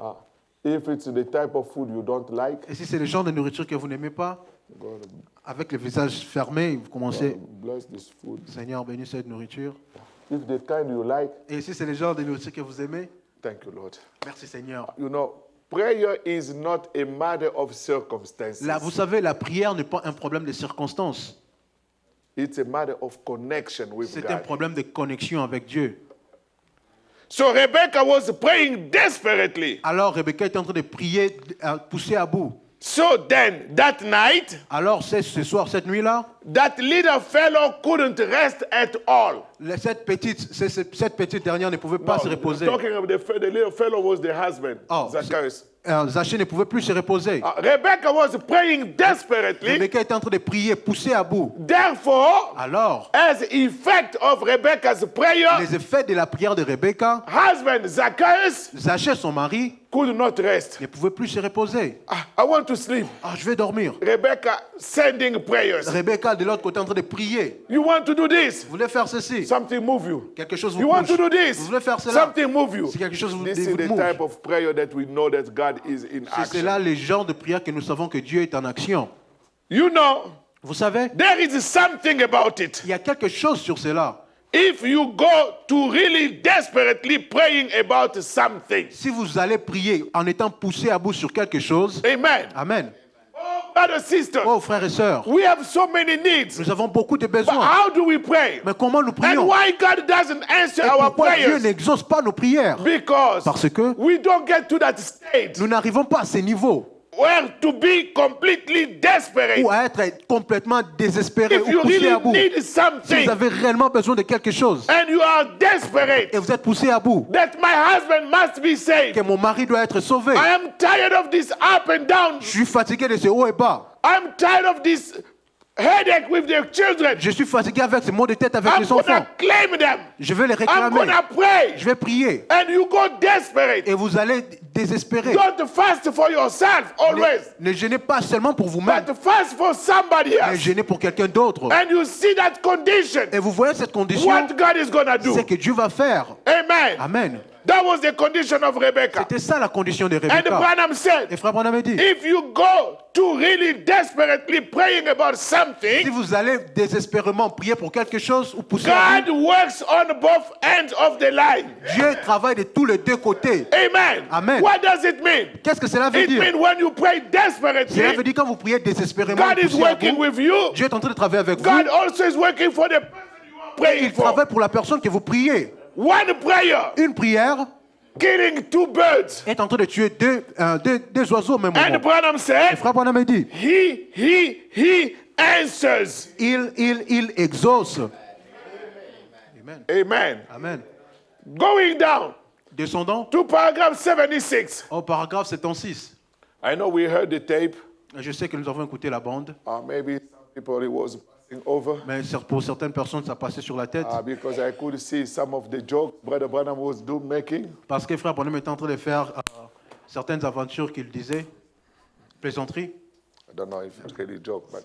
If it's the type of food you don't like, Et si c'est le genre de nourriture que vous n'aimez pas, God, avec le visage fermé, vous commencez, bless this food. Seigneur, bénis cette nourriture. If the kind you like, Et si c'est le genre de nourriture que vous aimez, thank you, Lord. merci Seigneur. You know, prayer is not a matter of circumstances. Là, vous savez, la prière n'est pas un problème de circonstances. It's a matter of connection with C'est un God. problème de connexion avec Dieu. So Rebecca was praying desperately. Alors, Rebecca est en train de prier, poussée à bout. So then, that night, Alors, c'est ce soir, cette nuit-là, that little fellow couldn't rest at all. Cette petite dernière ne pouvait pas se reposer. Talking of the little fellow was the husband, Oh, Zacchaeus. Zachée ne pouvait plus se reposer. Rebecca was praying desperately. Rebecca était en train de prier, poussé à bout. Therefore, Alors, as effect of Rebecca's prayer, les effets de la prière de Rebecca, husband Zacchaeus Zachée, son mari, could not rest. ne pouvait plus se reposer. I want to sleep. Ah, je vais dormir. Rebecca sending prayers. Rebecca, de l'autre côté, en train de prier. You want to do this? Vous voulez faire ceci? Something move you. Quelque chose vous You want pousse. to do this? Vous voulez faire cela? Something move you. Si quelque chose vous This is the move. type of prayer that we know that God is in C'est action. là les genres de prières que nous savons que Dieu est en action. You know, Vous savez, there is something about it. il y a quelque chose sur cela. If you go to really desperately praying about something, Si vous allez prier en étant poussé à bout sur quelque chose, amen. Amen. Oh, brothers and sisters, Oh, frères et sœurs, we have so many needs. nous avons beaucoup de But besoins. how do we pray? Mais comment nous And prions? why God doesn't answer Et our pourquoi Dieu prayers? n'exauce pas nos prières? Because Parce que we don't get to that stage nous n'arrivons pas à ces niveaux where to be completely desperate. ou à être complètement désespérés If ou you poussés really à bout. need Si something vous avez réellement besoin de quelque chose and you are desperate et vous êtes poussé à bout, that my husband must be saved, que mon mari doit être sauvé, I am tired of this up and down. je suis fatigué de ces hauts et bas. I'm tired of this headache with the children. Je suis fatigué avec ces maux de tête avec I'm les enfants. gonna claim them. Je vais les I'm réclamer. gonna pray. Je vais prier. And you go desperate. Et vous allez désespérer. Don't fast for yourself always, Ne gênez pas seulement pour vous-même, but fast for somebody mais else. gênez pour quelqu'un d'autre. And you see that condition. Et vous voyez cette condition, What God is gonna do. c'est que Dieu va faire. Amen. Amen. That was the condition of Rebecca. C'était ça la condition de And Rebecca. Branham said, Et frère Branham a dit, if you go to really desperately praying about si something, vous allez désespérément prier pour quelque chose ou pousser à God works on both ends of the line. bout, Dieu travaille de tous les deux côtés. Amen. Amen. What does it mean? Qu'est-ce que cela veut It dire? means when you pray Cela veut desperately, dire quand vous priez désespérément, God is poussé à working bout, with you. Dieu est en train de travailler avec vous. God also is working for the person you are praying Il for. travaille pour la personne que vous priez. One prayer, Une prière killing two birds. est en train de tuer deux oiseaux au même And moment. Branham Et said, frère Branham a dit, he answers. il exauce. Amen. Amen. Amen. Going down Descendons to paragraph 76. au paragraphe 76. I know we heard the tape. Je sais que nous avons écouté la bande, Maybe some people it was passing over. mais pour certaines personnes, ça passait sur la tête. Because I could see some of the jokes Brother Branham was making. Parce que frère Branham était en train de faire certaines aventures qu'il disait, plaisanteries. I don't know if it's really joke, but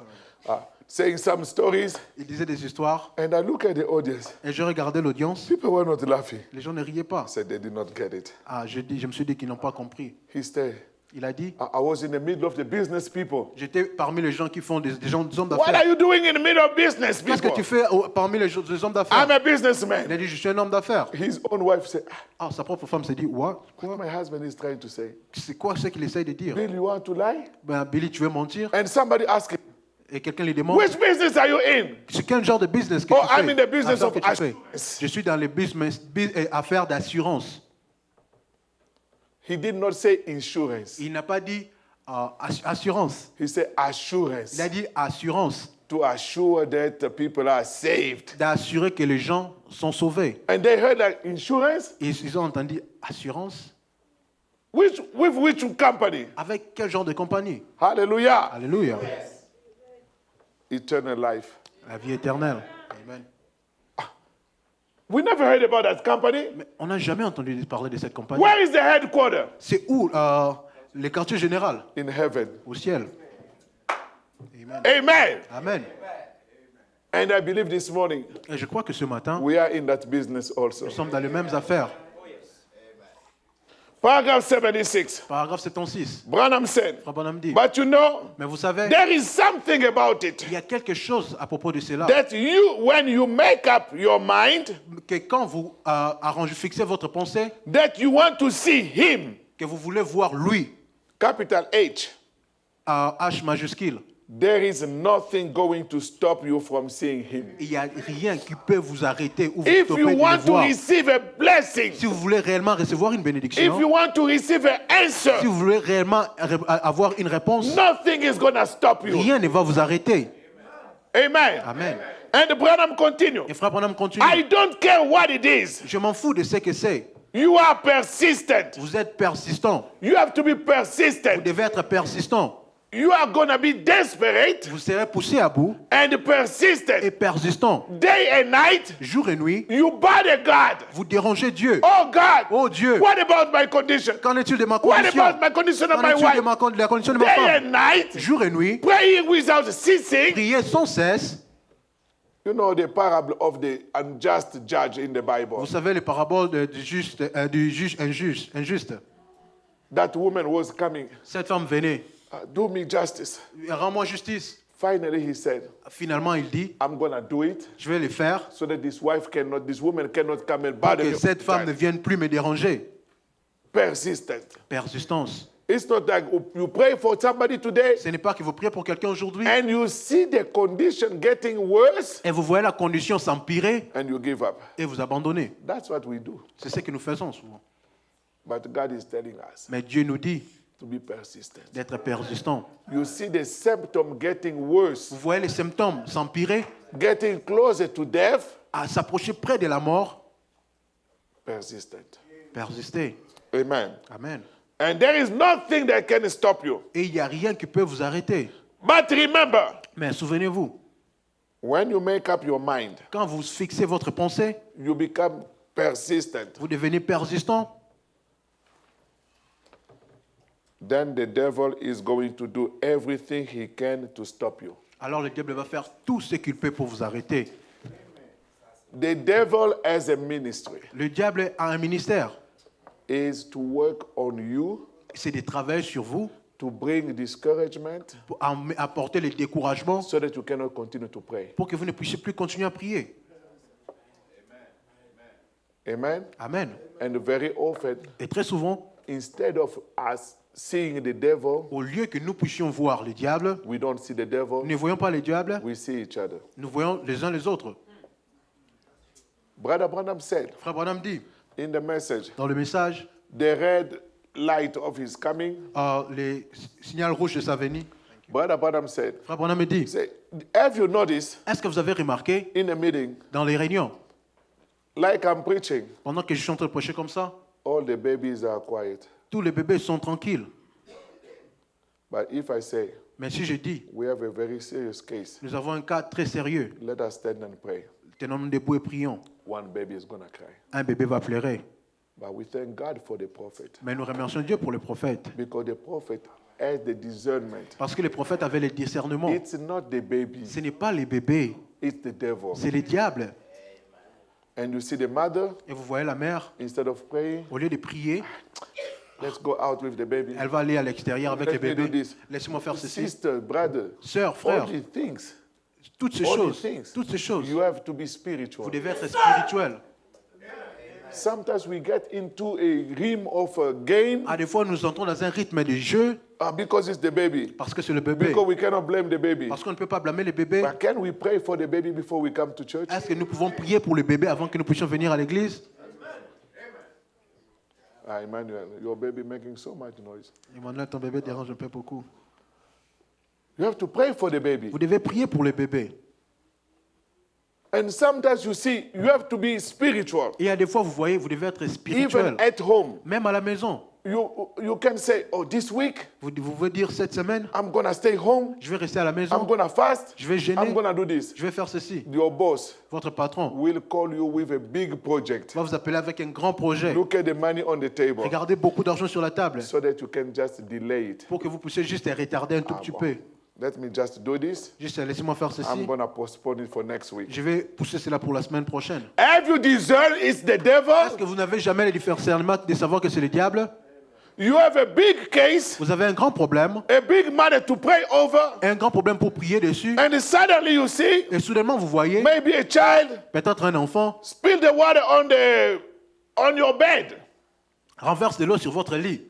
saying some stories. Il disait des histoires. And I look at the audience. Et je regardais l'audience. People were not laughing. Les gens ne riaient pas. I said they did not get it. Je me suis dit qu'ils n'ont pas compris. He said, Il a dit, I was in the middle of the business people. j'étais parmi les gens qui font des hommes What d'affaires. are you doing in the middle of business Qu'est-ce que people? tu fais parmi les hommes d'affaires? I'm a Il businessman. a dit, je suis un homme d'affaires. His own wife said, Ah, sa propre femme s'est dit, what? what my husband is trying to say. C'est quoi ce qu'il essaye de dire? Bill, you want to lie? Ben, Billy, tu veux mentir? And somebody asked him, Et quelqu'un lui demande, which business are you in? c'est quel genre de business que Oh, tu fais? I'm in the business Affaires of que tu fais. assurance. Je suis dans les affaires d'assurance. He did not say insurance. Il n'a pas dit assurance. He said assurance. Il a dit assurance. To assure that people are saved. D'assurer que les gens sont sauvés. And they heard that insurance? Et ils ont entendu assurance. With which company? Avec quel genre de compagnie? Hallelujah. Alléluia. Eternal life. La vie éternelle. Amen. We never heard about that company. Mais on n'a jamais entendu parler de cette compagnie. Where is the headquarters? C'est où le quartier général? In heaven. Au ciel. Amen. Amen. Amen. And I believe this morning Et je crois que ce matin, we are in that business also. nous sommes dans les mêmes affaires. Paragraph 76. Paragraphe 76. Branham said, Frère Branham dit, but you know, mais vous savez, there is something about it il y a quelque chose à propos de cela, that you, when you make up your mind, que quand vous fixez votre pensée, that you want to see him, que vous voulez voir lui, capital H, H majuscule, there is nothing going to stop you from seeing him. il n'y a rien qui peut vous arrêter ou vous If stopper you de le want to voir. receive a blessing, Si vous voulez réellement recevoir une if bénédiction, you want to receive an answer, si vous voulez réellement avoir une réponse, nothing is going to stop you. rien ne va vous arrêter. Amen. Amen. And Branham continue. Et frère Branham continue. I don't care what it is. Je m'en fous de ce que c'est. You are persistent. Vous êtes persistant. You have to be Vous persistent. devez être persistant. You are going to be desperate Vous serez poussé à bout and et persistent. persistant. Day and night, Jour et nuit, you bother God. vous dérangez Dieu. Oh God, Oh Dieu, what about my condition? qu'en est-il de ma What condition? about my condition of Qu'en my est-il de wife? la condition de ma Day femme? and night, Jour et nuit, praying without ceasing. priez sans cesse. You know the parable of the unjust judge in the Bible. Vous savez les paraboles du juge injuste. That woman was coming. Cette femme venait. Do me justice. Rends-moi justice. Finally, he said, Finalement, il dit, I'm going to do it je vais le faire so that this woman cannot come and pour bother que me. cette femme ne vienne plus me déranger. Persistent. Persistance. It's not like you pray for somebody today Ce n'est pas que vous priez pour quelqu'un aujourd'hui and you see the condition getting worse et vous voyez la condition s'empirer and you give up. et vous abandonnez. That's what we do. C'est ce que nous faisons souvent. But God is telling us Mais Dieu nous dit to be persistent. d'être persistant. You see the symptom getting worse, Vous voyez les symptômes s'empirer, getting closer to death. à s'approcher près de la mort. Persistent. Persistez. Amen. Amen. And there is nothing that can stop you. Et il n'y a rien qui peut vous arrêter. But remember, Mais souvenez-vous, when you make up your mind, quand vous fixez votre pensée, you become persistent. vous devenez persistant. Then the devil is going to do everything he can to stop you. Alors le diable va faire tout ce qu'il peut pour vous arrêter. The devil as a ministry Le diable a un ministère. is to work on you, C'est de travailler sur vous to bring discouragement pour apporter le découragement so that you cannot continue to pray. pour que vous ne puissiez plus continuer à prier. Amen. Amen. And very often, Et très souvent, instead of us seeing the devil, au lieu que nous puissions voir le diable, we don't see the nous devil, ne voyons pas le diable, we see each other. nous voyons les uns les autres. Brother Branham said Frère Branham dit, in the message, dans le message, the red light of his coming, les signaux rouges de sa venue, Brother Branham said, Frère Branham me dit, have you noticed est-ce que vous avez remarqué in a meeting, dans les réunions, like I'm preaching, pendant que je suis en train de prêcher comme ça, all the babies are quiet. tous les bébés sont tranquilles. But if I say, Mais si je dis, we have a very serious case, nous avons un cas très sérieux, let us stand and pray, tenons-nous debout et prions, one baby is going to cry. un bébé va pleurer. But we thank God for the prophet, Mais nous remercions Dieu pour le prophète, because the prophet has the discernment. parce que les prophètes avaient le discernement. It's not the baby, Ce n'est pas les bébés, it's the devil. c'est les diables. And you see the mother, Et vous voyez la mère, instead of praying, au lieu de prier, let's go out with the baby. elle va aller à l'extérieur avec Let le me do bébé. this. Laissez-moi faire ceci. Sister, brother, Sœur, all frère, these things, toutes ces all choses, these things, toutes ces choses, you have to be vous spiritual. devez être spirituel. Sometimes we get into a realm of a game À des fois, nous entrons dans un rythme de jeu because it's the baby. parce que c'est le bébé. Because we cannot blame the baby. Parce qu'on ne peut pas blâmer le bébé. But can we pray for the baby before we come to church? Est-ce que nous pouvons prier pour le bébé avant que nous puissions venir à l'église? Emmanuel, your baby making so much noise. Emmanuel, ton bébé dérange un peu beaucoup. You have to pray for the baby. Vous devez prier pour le bébé. And sometimes you see, you have to be spiritual. Et à des fois, vous voyez, vous devez être spirituel. Even at home, Même à la maison. you can say, oh, this week, Vous pouvez dire cette semaine, I'm going to stay home. je vais rester à la I'm maison. going to fast. Je vais jeûner. I'm going to do this. Je vais faire ceci. Your boss Votre patron will call you with a big project. va vous appeler avec un grand projet. Look at the money on the table Regardez beaucoup d'argent sur la table so that you can just delay it. pour que vous puissiez juste retarder un tout petit bon. peu. Let me just do this. Juste laissez-moi faire I'm ceci. going to postpone it for next week. Je vais pousser cela pour la semaine prochaine. Have you discerned it's the Est-ce devil? que vous n'avez jamais le discernement de savoir que c'est le diable? You have a big case, Vous avez un grand problème, a big matter to pray over, un grand problème pour prier dessus. and suddenly you see Et soudainement, vous voyez maybe a child peut-être un enfant spill the water on your bed. renverse de l'eau sur votre lit.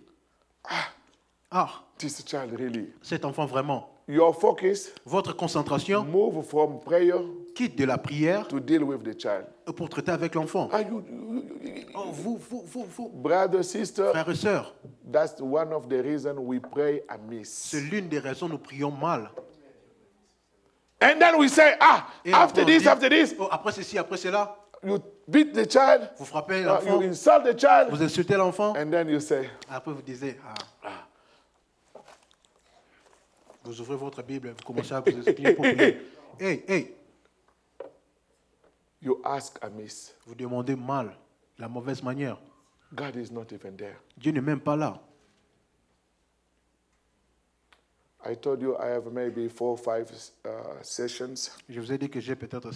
Ah, This child really. cet enfant vraiment. Your focus Votre concentration move from prayer quitte de la prière to deal with the child. pour traiter avec l'enfant. Are Oh, vous, brother, sister, frères et sœurs, that's one of the reasons we pray amiss. c'est l'une des raisons nous prions mal. And then we say, Et after après, on this, dit, oh, après ceci, après cela, you beat the child, vous frappez you l'enfant, insult the child, vous insultez l'enfant, and then you say, après vous disiez, vous ouvrez votre Bible, vous commencez à vous expliquer pour prier. Hey, you ask amiss. vous demandez mal, la mauvaise manière. God is not even there. Dieu n'est même pas là. I told you I have maybe 4 or 5 sessions Je vous ai dit que j'ai peut-être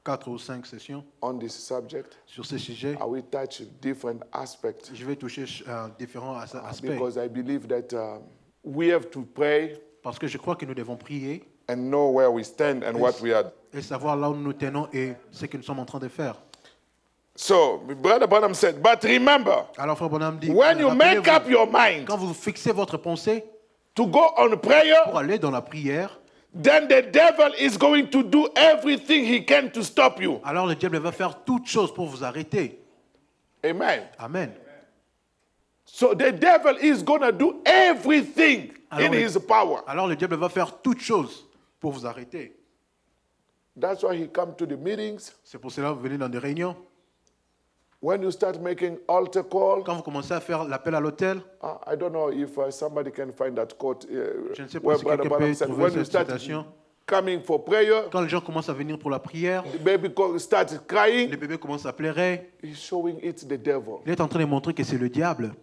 4 ou 5 sessions on this subject. sur ce sujet. I will touch different aspects Je vais toucher différents aspects. because I believe that we have to pray Parce que je crois que nous devons prier and know where we stand and what we are. et savoir là où nous nous tenons et ce que nous sommes en train de faire. So, Brother Branham said, but remember, Alors, Frère Bonham dit, when you make rappelez-vous, up your mind quand vous fixez votre pensée to go on prayer, pour aller dans la prière, then the devil is going to do everything he can to stop you. alors le diable va faire toute chose pour vous arrêter. Amen. Amen. So the devil is going to do everything in Alors, his power. Alors le diable va faire toute chose pour vous arrêter. That's why he come to the meetings. C'est pour cela que vous venez dans des réunions. When you start making altar call, Quand vous commencez à faire l'appel à l'autel, I don't know if somebody can find that quote. je ne sais pas Where si Brother quelqu'un Branham peut said, trouver when you cette start citation. coming for prayer, Quand les gens commencent à venir pour la prière, the baby start crying. les bébés commencent à pleurer. He's showing it's the devil. Il est en train de montrer que c'est le diable.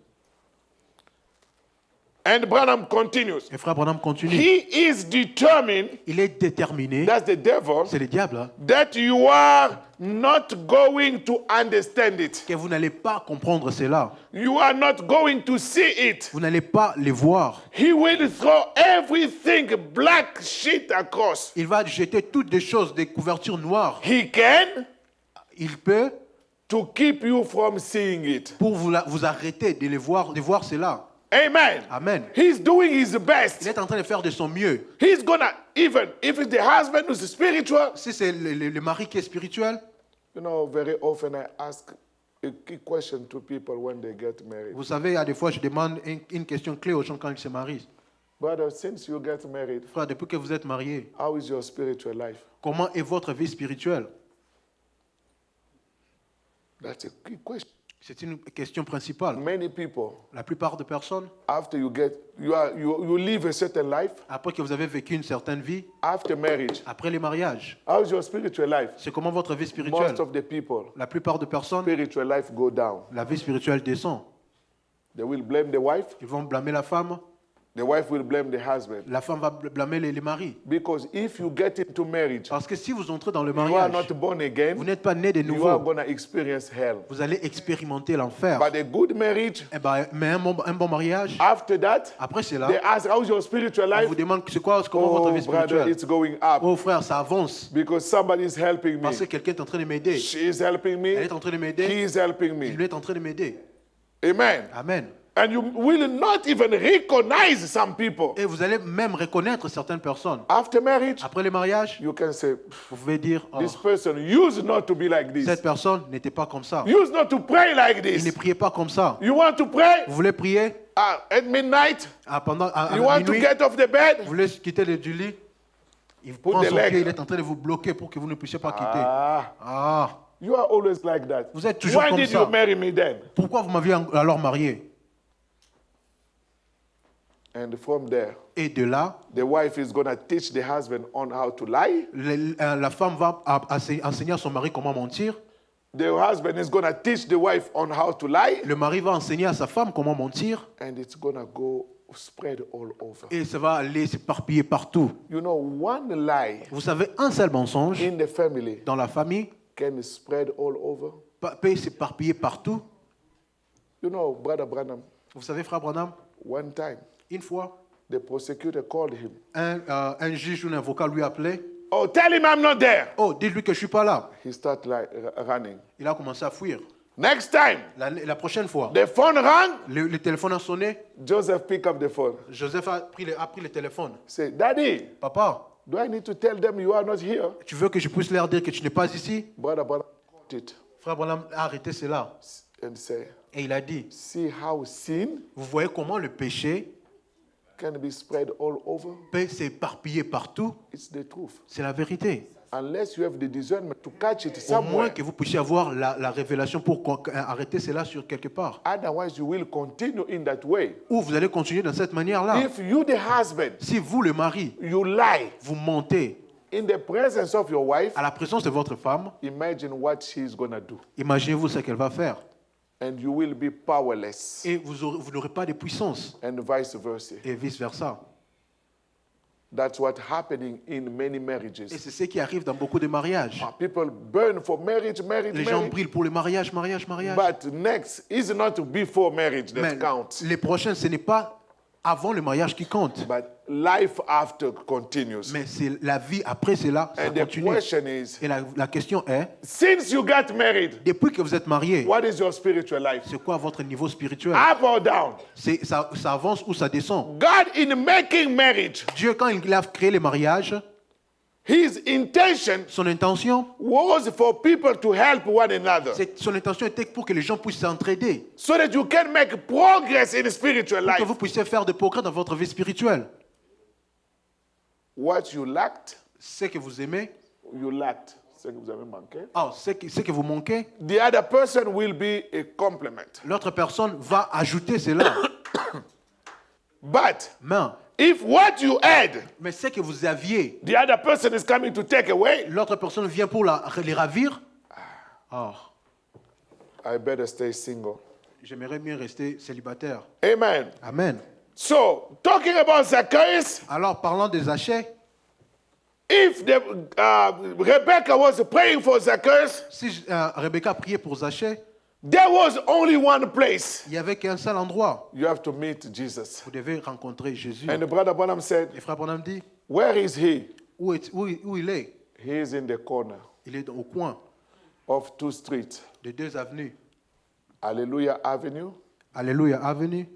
And Branham continues. Et Frère Branham continue. He is determined, Il est déterminé, that's the devil, c'est le diable, hein, that you are not going to understand it. que vous n'allez pas comprendre cela. You are not going to see it. Vous n'allez pas les voir. He will throw everything black shit across. Il va jeter toutes des choses, des couvertures noires. He can Il peut to keep you from seeing it. pour vous arrêter de de voir cela. Amen. Amen. He's doing his Il best. est en train de faire de son mieux. He's gonna, even if it's the husband who's spiritual, Si c'est le mari qui est spirituel, you know, very often I ask a key question to people when they get married. vous savez, il y a des fois, je demande une question clé aux gens quand ils se marient. Brother, since you get married, Frère, depuis que vous êtes mariés, how is your spiritual life? comment est votre vie spirituelle? That's a key question. C'est une question principale. Many people, La plupart des personnes, after you live a certain life, après que vous avez vécu une certaine vie, after marriage, après les mariages, how is your spiritual life? c'est comment votre vie spirituelle? Most of the people, La plupart des personnes, spiritual life go down. la vie spirituelle descend. They will blame the wife. Ils vont blâmer la femme, The wife will blame the husband. la femme va blâmer les maris. Because if you get into marriage, Parce que si vous entrez dans le you are mariage, not born again, vous n'êtes pas né de you are nouveau. going to experience hell. Vous allez expérimenter l'enfer. But a good marriage, Eh ben, mais un bon mariage, after that, après cela, they ask, how's your spiritual on life? vous demande comment votre Oh, vie brother, spirituelle. it's going up. Oh frère, ça avance. Because somebody is helping me. Parce que quelqu'un est en train de m'aider. She is helping Elle me. est en train de m'aider. He is helping Il me. est en train de m'aider. Amen. Amen. And you will not even recognize some people. Et vous allez même reconnaître certaines personnes. After marriage, Après le mariage, you can say, vous pouvez dire, oh, this person used not to be like this. cette personne n'était pas comme ça. Used not to pray like Il ne this. priait pas comme ça. You want to pray? Vous voulez prier At midnight, à you want to minuit, get off the bed? vous voulez quitter du lit, il Put prend the son leg. pied, il est en train de vous bloquer pour que vous ne puissiez pas quitter. Ah, Ah, you are always like that. vous êtes toujours Why comme did ça. you marry me then? Pourquoi vous m'aviez alors marié? And from there, Et de là, the wife is going to teach the husband on how to lie. la femme va enseigner à son mari comment mentir. The husband is going to teach the wife on how to lie. Le mari va enseigner à sa femme comment mentir. And it's going to go spread all over. Et ça va aller s'éparpiller partout. You know, one lie Vous savez, un seul mensonge in the family dans la famille can spread all over. peut s'éparpiller partout. You know, Brother Branham, Vous savez, frère Branham, one time, une fois, the prosecutor called him. un juge ou un avocat lui appelait. Oh, tell him I'm not there. Oh, dites-lui que je ne suis pas là. He started running. Il a commencé à fuir. Next time, La prochaine fois, the phone rang. le téléphone a sonné. Joseph picked up the phone. Joseph a pris le téléphone. Say, Daddy, Papa, do I need to tell them you are not here? tu veux que je puisse leur dire que tu n'es pas ici? Brother Branham caught it Frère Branham a arrêté cela. and say, Et il a dit, see how sin vous voyez comment le péché can be spread all over. peut s'éparpiller partout. It's the truth. C'est la vérité. Unless you have the discernment to catch it Au moins somewhere. que vous puissiez avoir la révélation pour arrêter cela sur quelque part. Otherwise, you will continue in that way. Ou vous allez continuer dans cette manière-là. If you, the husband, Si vous, le mari, you lie vous mentez in the presence of your wife, à la présence de votre femme, imagine what she's going to do. imaginez-vous ce qu'elle va faire. And you will be powerless. Et vous n'aurez pas de puissance. And vice versa. Et vice-versa. That's what's happening in many Et marriages. c'est ce qui arrive dans beaucoup de mariages. People burn for marriage, Les gens brillent pour le mariage. But next is not before marriage that Mais counts. les prochains, ce n'est pas avant le mariage qui compte. But life after continues. Mais c'est la vie après cela, ça And the continue. question is, Et la question est, since you got married, depuis que vous êtes mariés, what is your spiritual life? c'est quoi votre niveau spirituel? Up or down? Ça avance ou ça descend? God, in making marriage, Dieu, quand il a créé les mariages, his intention son intention, was for people to help one another son intention était pour que les gens puissent s'entraider, so that you can make progress in spiritual pour que life. vous puissiez faire des progrès dans votre vie spirituelle. What you lacked, Ce que vous aimez, you lacked. Ce que vous avez manqué. ce que vous manquez, The other person will be a complement. l'autre personne va ajouter cela. But Mais if what you had, ce que vous aviez, the other person is coming to take away, l'autre personne vient pour les ravir, I better stay single. j'aimerais mieux rester célibataire. Amen. Amen. So, talking about Zacchaeus, Alors, parlant des Zachée, if Rebecca was praying for Zacchaeus, si Rebecca priait pour Zachée, there was only one place. il n'y avait qu'un seul endroit. You have to meet Jesus. Vous devez rencontrer Jésus. And Brother Branham said, Et frère Branham dit, where is he? où il est? He is in the corner Il est au coin of 2 streets. de 2 avenues. Hallelujah Avenue Alléluia Avenue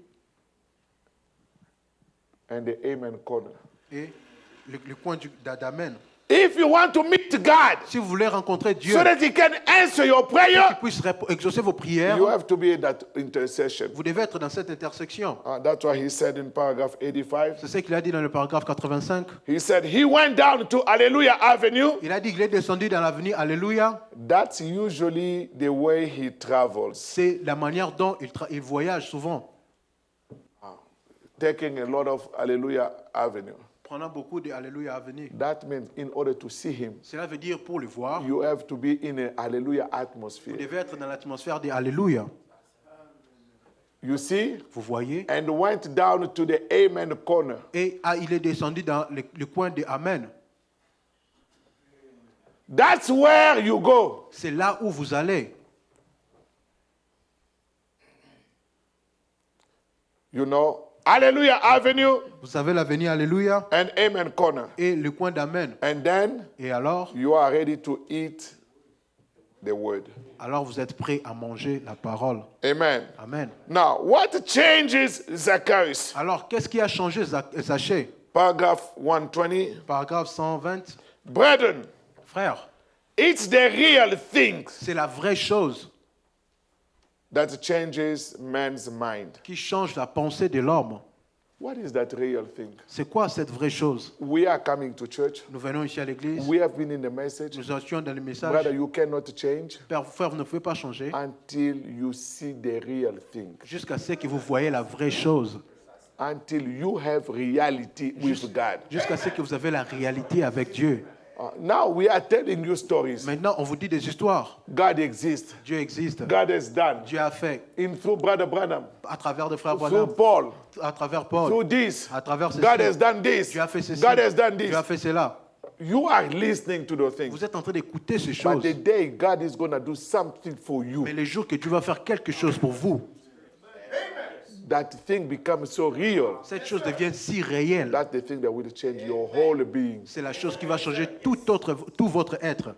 and the Amen corner. et le coin d'Amen. If you want to meet God Si vous voulez rencontrer Dieu, so that he can answer your qu'il prayer, puisse exaucer vos prières, you have to be in that intercession. vous devez être dans cette intersection. That's why he said in paragraph 85, C'est ce qu'il a dit dans le paragraphe 85. he said he went down to Hallelujah Avenue. Il a dit qu'il est descendu dans l'avenue Alléluia. That's usually the way he travels, C'est la manière dont il voyage souvent, taking a lot of Hallelujah Avenue. prenant beaucoup de Alléluia Avenue. That means in order to see him, Cela veut dire pour le voir, you have to be in a Hallelujah vous atmosphere. devez être dans l'atmosphère de Alléluia. You see? Vous voyez? And went down to the Amen corner. Et il est descendu dans le coin de Amen. That's where you go. C'est là où vous allez. You know, Hallelujah Avenue Vous avez l'avenue Alléluia and Amen corner. et le coin d'Amen. And then Et alors you are ready to eat the word. Alors vous êtes prêts à manger la parole. Amen. Amen. Now, what changes Zacchaeus? Alors, qu'est-ce qui a changé Zachée? Paragraph 120. Paragraphe 120. Brethren, Frère, it's the real things c'est la vraie chose that changes man's mind. qui change la pensée de l'homme. What is that real thing? C'est quoi cette vraie chose? We are coming to church. Nous venons ici à l'église. We have been in the message. Nous étions dans le message. Brother, you cannot change Frère, vous ne pouvez pas changer until you see the real thing. jusqu'à ce que vous voyez la vraie chose. Until you have reality with God. Jusqu'à ce que vous avez la réalité avec Dieu. Now we are telling you stories. Maintenant, on vous dit des histoires. God exists. Dieu existe. God has done. Dieu a fait Through Brother Branham. à travers de frères Through Branham, Paul. à travers Paul, Through this. à travers ceci. God has done this. Dieu a fait ceci. God has done Dieu this. a fait cela. You are listening to the things. Vous êtes en train d'écouter ces But choses. the day God is going to do something for you, Mais le jour que Dieu va faire quelque chose pour vous, that thing becomes so real. cette chose devient si réelle. That's the thing that will change your whole being. C'est la chose qui va changer tout votre être.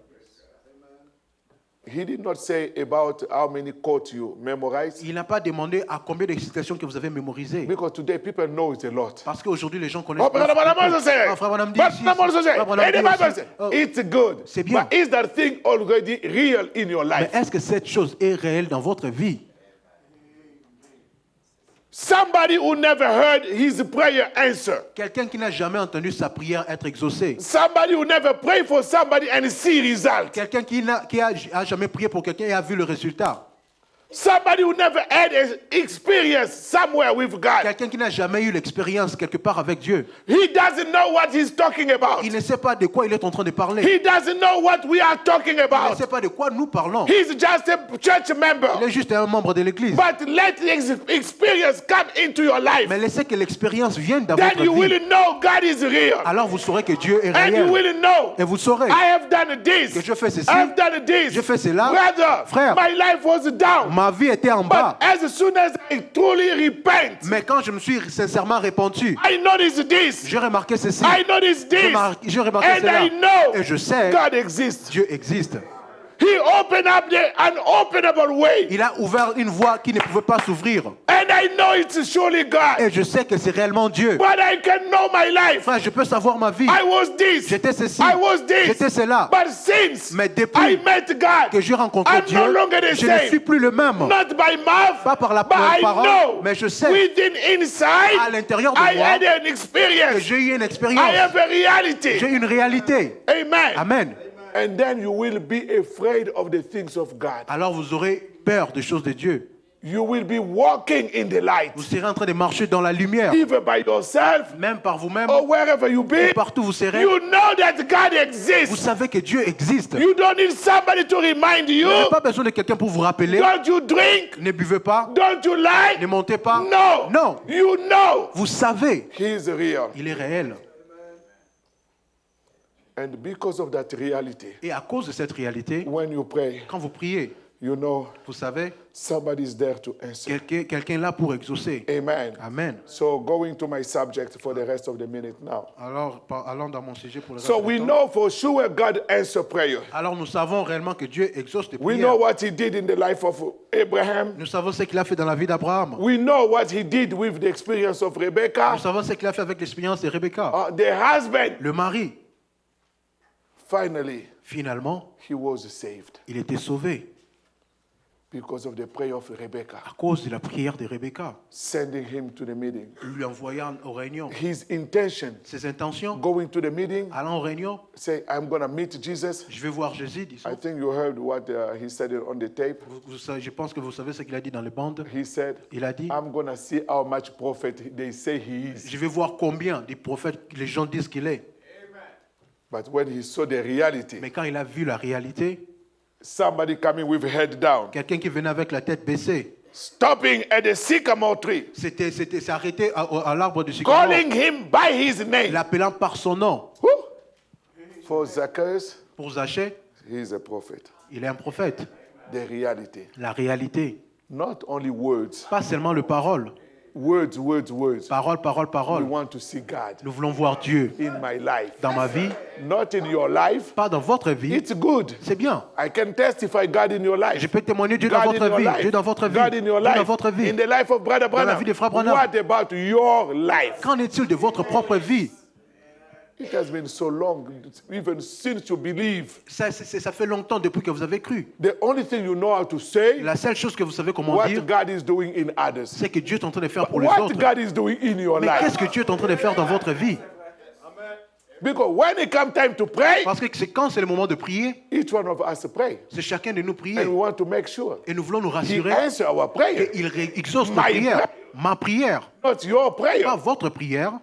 He did not say about how many quotes you memorize. Il n'a pas demandé à combien de citations que vous avez mémorisées. Because today people know it a lot. Parce qu'aujourd'hui, les gens connaissent. Oh, Brother Branham also say, Ah, frère Branham dit Brother ici, Branham also say, frère Branham in the dit Bible aussi. say, Oh, it's good. C'est bien. But is that thing already real in your Mais life? est-ce que cette chose est réelle dans votre vie? Somebody who never heard his prayer answered. Quelqu'un qui n'a jamais entendu sa prière être exaucée. Somebody who never prayed for somebody and see result. Quelqu'un qui a jamais prié pour quelqu'un et a vu le résultat. Somebody who never had an experience somewhere with God. Quelqu'un qui n'a jamais eu l'expérience quelque part avec Dieu. He doesn't know what he's talking about. Il ne sait pas de quoi il est en train de parler. He doesn't know what we are talking Il ne about. sait pas de quoi nous parlons. He's just a church member. Il est juste un membre de l'église. But let the experience come into your life. Mais laissez que l'expérience vienne dans Then votre you vie. will know God is real. Alors vous saurez que Dieu est And you réel. will know Et vous saurez I have done this. que je fais ceci, I have done this. je fais cela. Brother, Frère, my life was down. ma vie était en But bas. as soon as I truly repent, Mais quand je me suis sincèrement repenti, I noticed this. j'ai remarqué ceci. I noticed this. J'ai remarqué And cela. I know Et je sais God exists. Dieu existe. He opened up the unopenable way. Il a ouvert une voie qui ne pouvait pas s'ouvrir. And I know it's surely God. Et je sais que c'est réellement Dieu. But I can know my life. Frère, je peux savoir ma vie. I was this. J'étais ceci. I was this. J'étais cela. But since Mais I depuis met God, que j'ai rencontré I'm Dieu, no longer the je ne suis same. plus le même. Not by mouth, Pas par la but I parole, know mais je sais within inside, à l'intérieur de I moi had an que experience. j'ai eu une I expérience. have a reality. J'ai une réalité. Amen. Amen. And then you will be afraid of the things of God. Alors vous aurez peur des choses de Dieu. You will be walking in the light, Vous serez en train de marcher dans la lumière. either by yourself Même par vous-même, or wherever you be. ou partout vous serez. You know that God Vous exists. savez que Dieu existe. Vous You don't need somebody to remind you. n'avez pas besoin de quelqu'un pour vous rappeler. Don't you drink? Ne buvez pas. Don't you lie? Ne montez pas. No. Non. You know Vous savez, He is real. il est réel. And because of that reality, Et à cause de cette réalité, when you pray, quand vous priez, you know vous savez, somebody is there to answer. quelqu'un est là pour exaucer. Amen. Amen. So going to my subject for the rest of the minute now. Alors, allons dans mon sujet pour le reste So du we temps. know for sure God answers prayer. Alors nous savons réellement que Dieu exauce les We prières. know what He did in the life of Abraham. Nous savons ce qu'il a fait dans la vie d'Abraham. We know what He did with the experience of Nous Rebecca. savons ce qu'il a fait avec l'expérience de Rebecca. The husband, Le mari, finally, finalement, he was saved il était sauvé because of the prayer of Rebecca, à cause de la prière de Rebecca, sending him to the meeting. lui envoyant aux réunions. His intention, Ses intentions, going to the meeting, allant aux réunions, say, I'm going to meet Jesus. je vais voir Jésus, disons. I think you heard what he said on the tape. Je pense que vous savez ce qu'il a dit dans les bandes. He said, Il a dit, I'm going to see how much prophet they say he is. je vais voir combien des prophètes les gens disent qu'il est. But when he saw the reality, Mais quand il a vu la réalité, somebody coming with head down, quelqu'un qui venait avec la tête baissée, stopping at the sycamore tree, s'est arrêté à l'arbre du sycamore, calling him by his name. l'appelant par son nom. Woo! For Zacchaeus, Pour Zachée, he is a prophet. il est un prophète. The reality. La réalité, Not only words. pas seulement le parole. Words, words, words. Parole, parole, We parole. want to see God Nous voulons voir Dieu in my life. dans ma vie, Not in your life. pas dans votre vie. It's good. C'est bien. I can testify God in your Je life. peux témoigner Dieu dans God in votre your vie. life. Dieu dans votre vie. God in your Dieu dans life. votre vie. In the life of Brother Dans la Branham. vie de Frère Branham. What about your life? Qu'en est-il de votre propre vie? It has been so long, even since you believe. Ça fait longtemps depuis que vous avez cru. The only thing you know how to say, La seule chose que vous savez comment what dire, God is doing in others. c'est que Dieu est en train de faire pour les What autres. God is doing in your Mais life. qu'est-ce que Dieu est en train de faire dans votre vie? Because when it comes time to pray, Parce que c'est quand c'est le moment de prier, each one of us pray. c'est chacun de nous prier. And we want to make sure Et nous voulons nous He rassurer answers our prayer, qu'il exauce nos My prières. prayer. Ma prière, not your pas prayer. votre prière.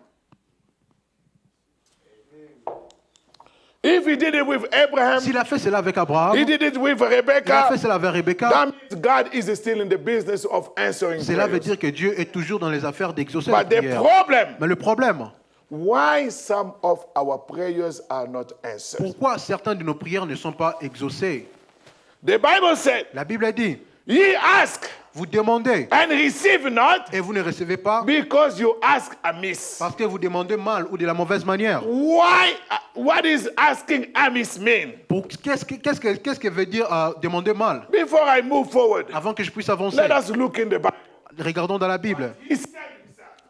If he did it with Abraham, S'il a fait cela avec Abraham, he did it with il a fait Rebecca, cela avec Rebecca, that means God is still in the business of answering cela veut prayers. dire que Dieu est toujours dans les affaires d'exaucer les But the prières. problem, Mais le problème, why some of our prayers are not answered. pourquoi certaines de nos prières ne sont pas exaucées? The Bible said, La Bible a dit, ye ask vous demandez and receive not et vous ne recevez pas because you ask amiss. parce que vous demandez mal ou de la mauvaise manière. Why? What is asking amiss mean? Qu'est-ce que veut dire demander mal? Before I move forward, Avant que je puisse avancer, let us look in the Bible. regardons dans la Bible. He said,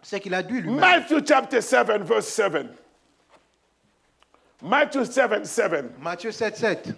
C'est qu'il a dit lui-même. Matthew chapter 7, verse 7. Matthew 7, 7. Matthieu 7, 7.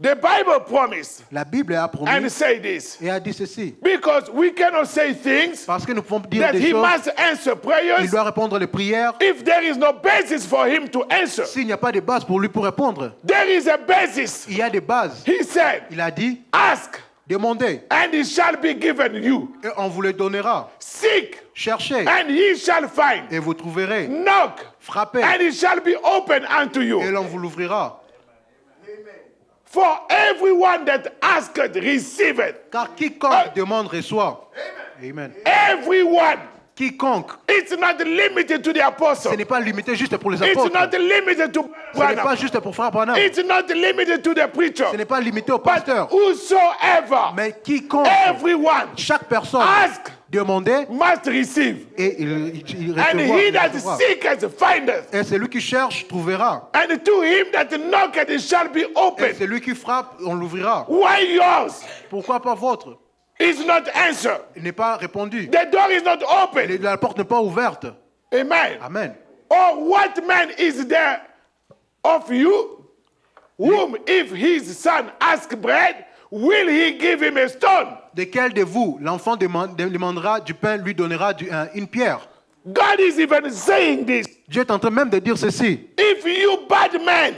The Bible promised La Bible a promis and say this. et a dit ceci. Because we cannot say things Parce que nous pouvons dire that des he choses, must answer il prayers doit répondre les prières. if there is no basis for him to answer. S'il n'y a pas de base pour lui pour répondre, There is a basis. il y a des bases. He said, Il a dit, ask demandez and it shall be given you. et on vous le donnera. Seek Cherchez and ye shall find. et vous trouverez. Knock Frappez and it shall be open unto et you. l'on vous l'ouvrira. For everyone that asketh, receiveth. Car quiconque demande reçoit. Amen. Everyone. Quiconque. It's not limited to the Ce apostle. n'est pas limité juste pour les It's apôtres. not limited to Ce n'est pas Branham. juste pour Frère Branham. It's not limited to the preacher. Ce n'est pas limité au But pasteur. whosoever, Mais quiconque, everyone, chaque personne, ask, demandez must receive. et il And recevra. he Il that recevra. seeketh findeth. Et celui qui cherche trouvera. And to him that knocketh it shall be Et open. celui qui frappe, on l'ouvrira. Why yours Pourquoi pas votre? is not answered? Il n'est pas répondu. The door is not open. La porte n'est pas ouverte. Amen. Amen. Or what man is there of you, whom if his son ask bread, will he give him a stone? De quel de vous l'enfant demandera du pain, lui donnera une pierre? God is even saying this. Dieu est en train même de dire ceci. If you bad man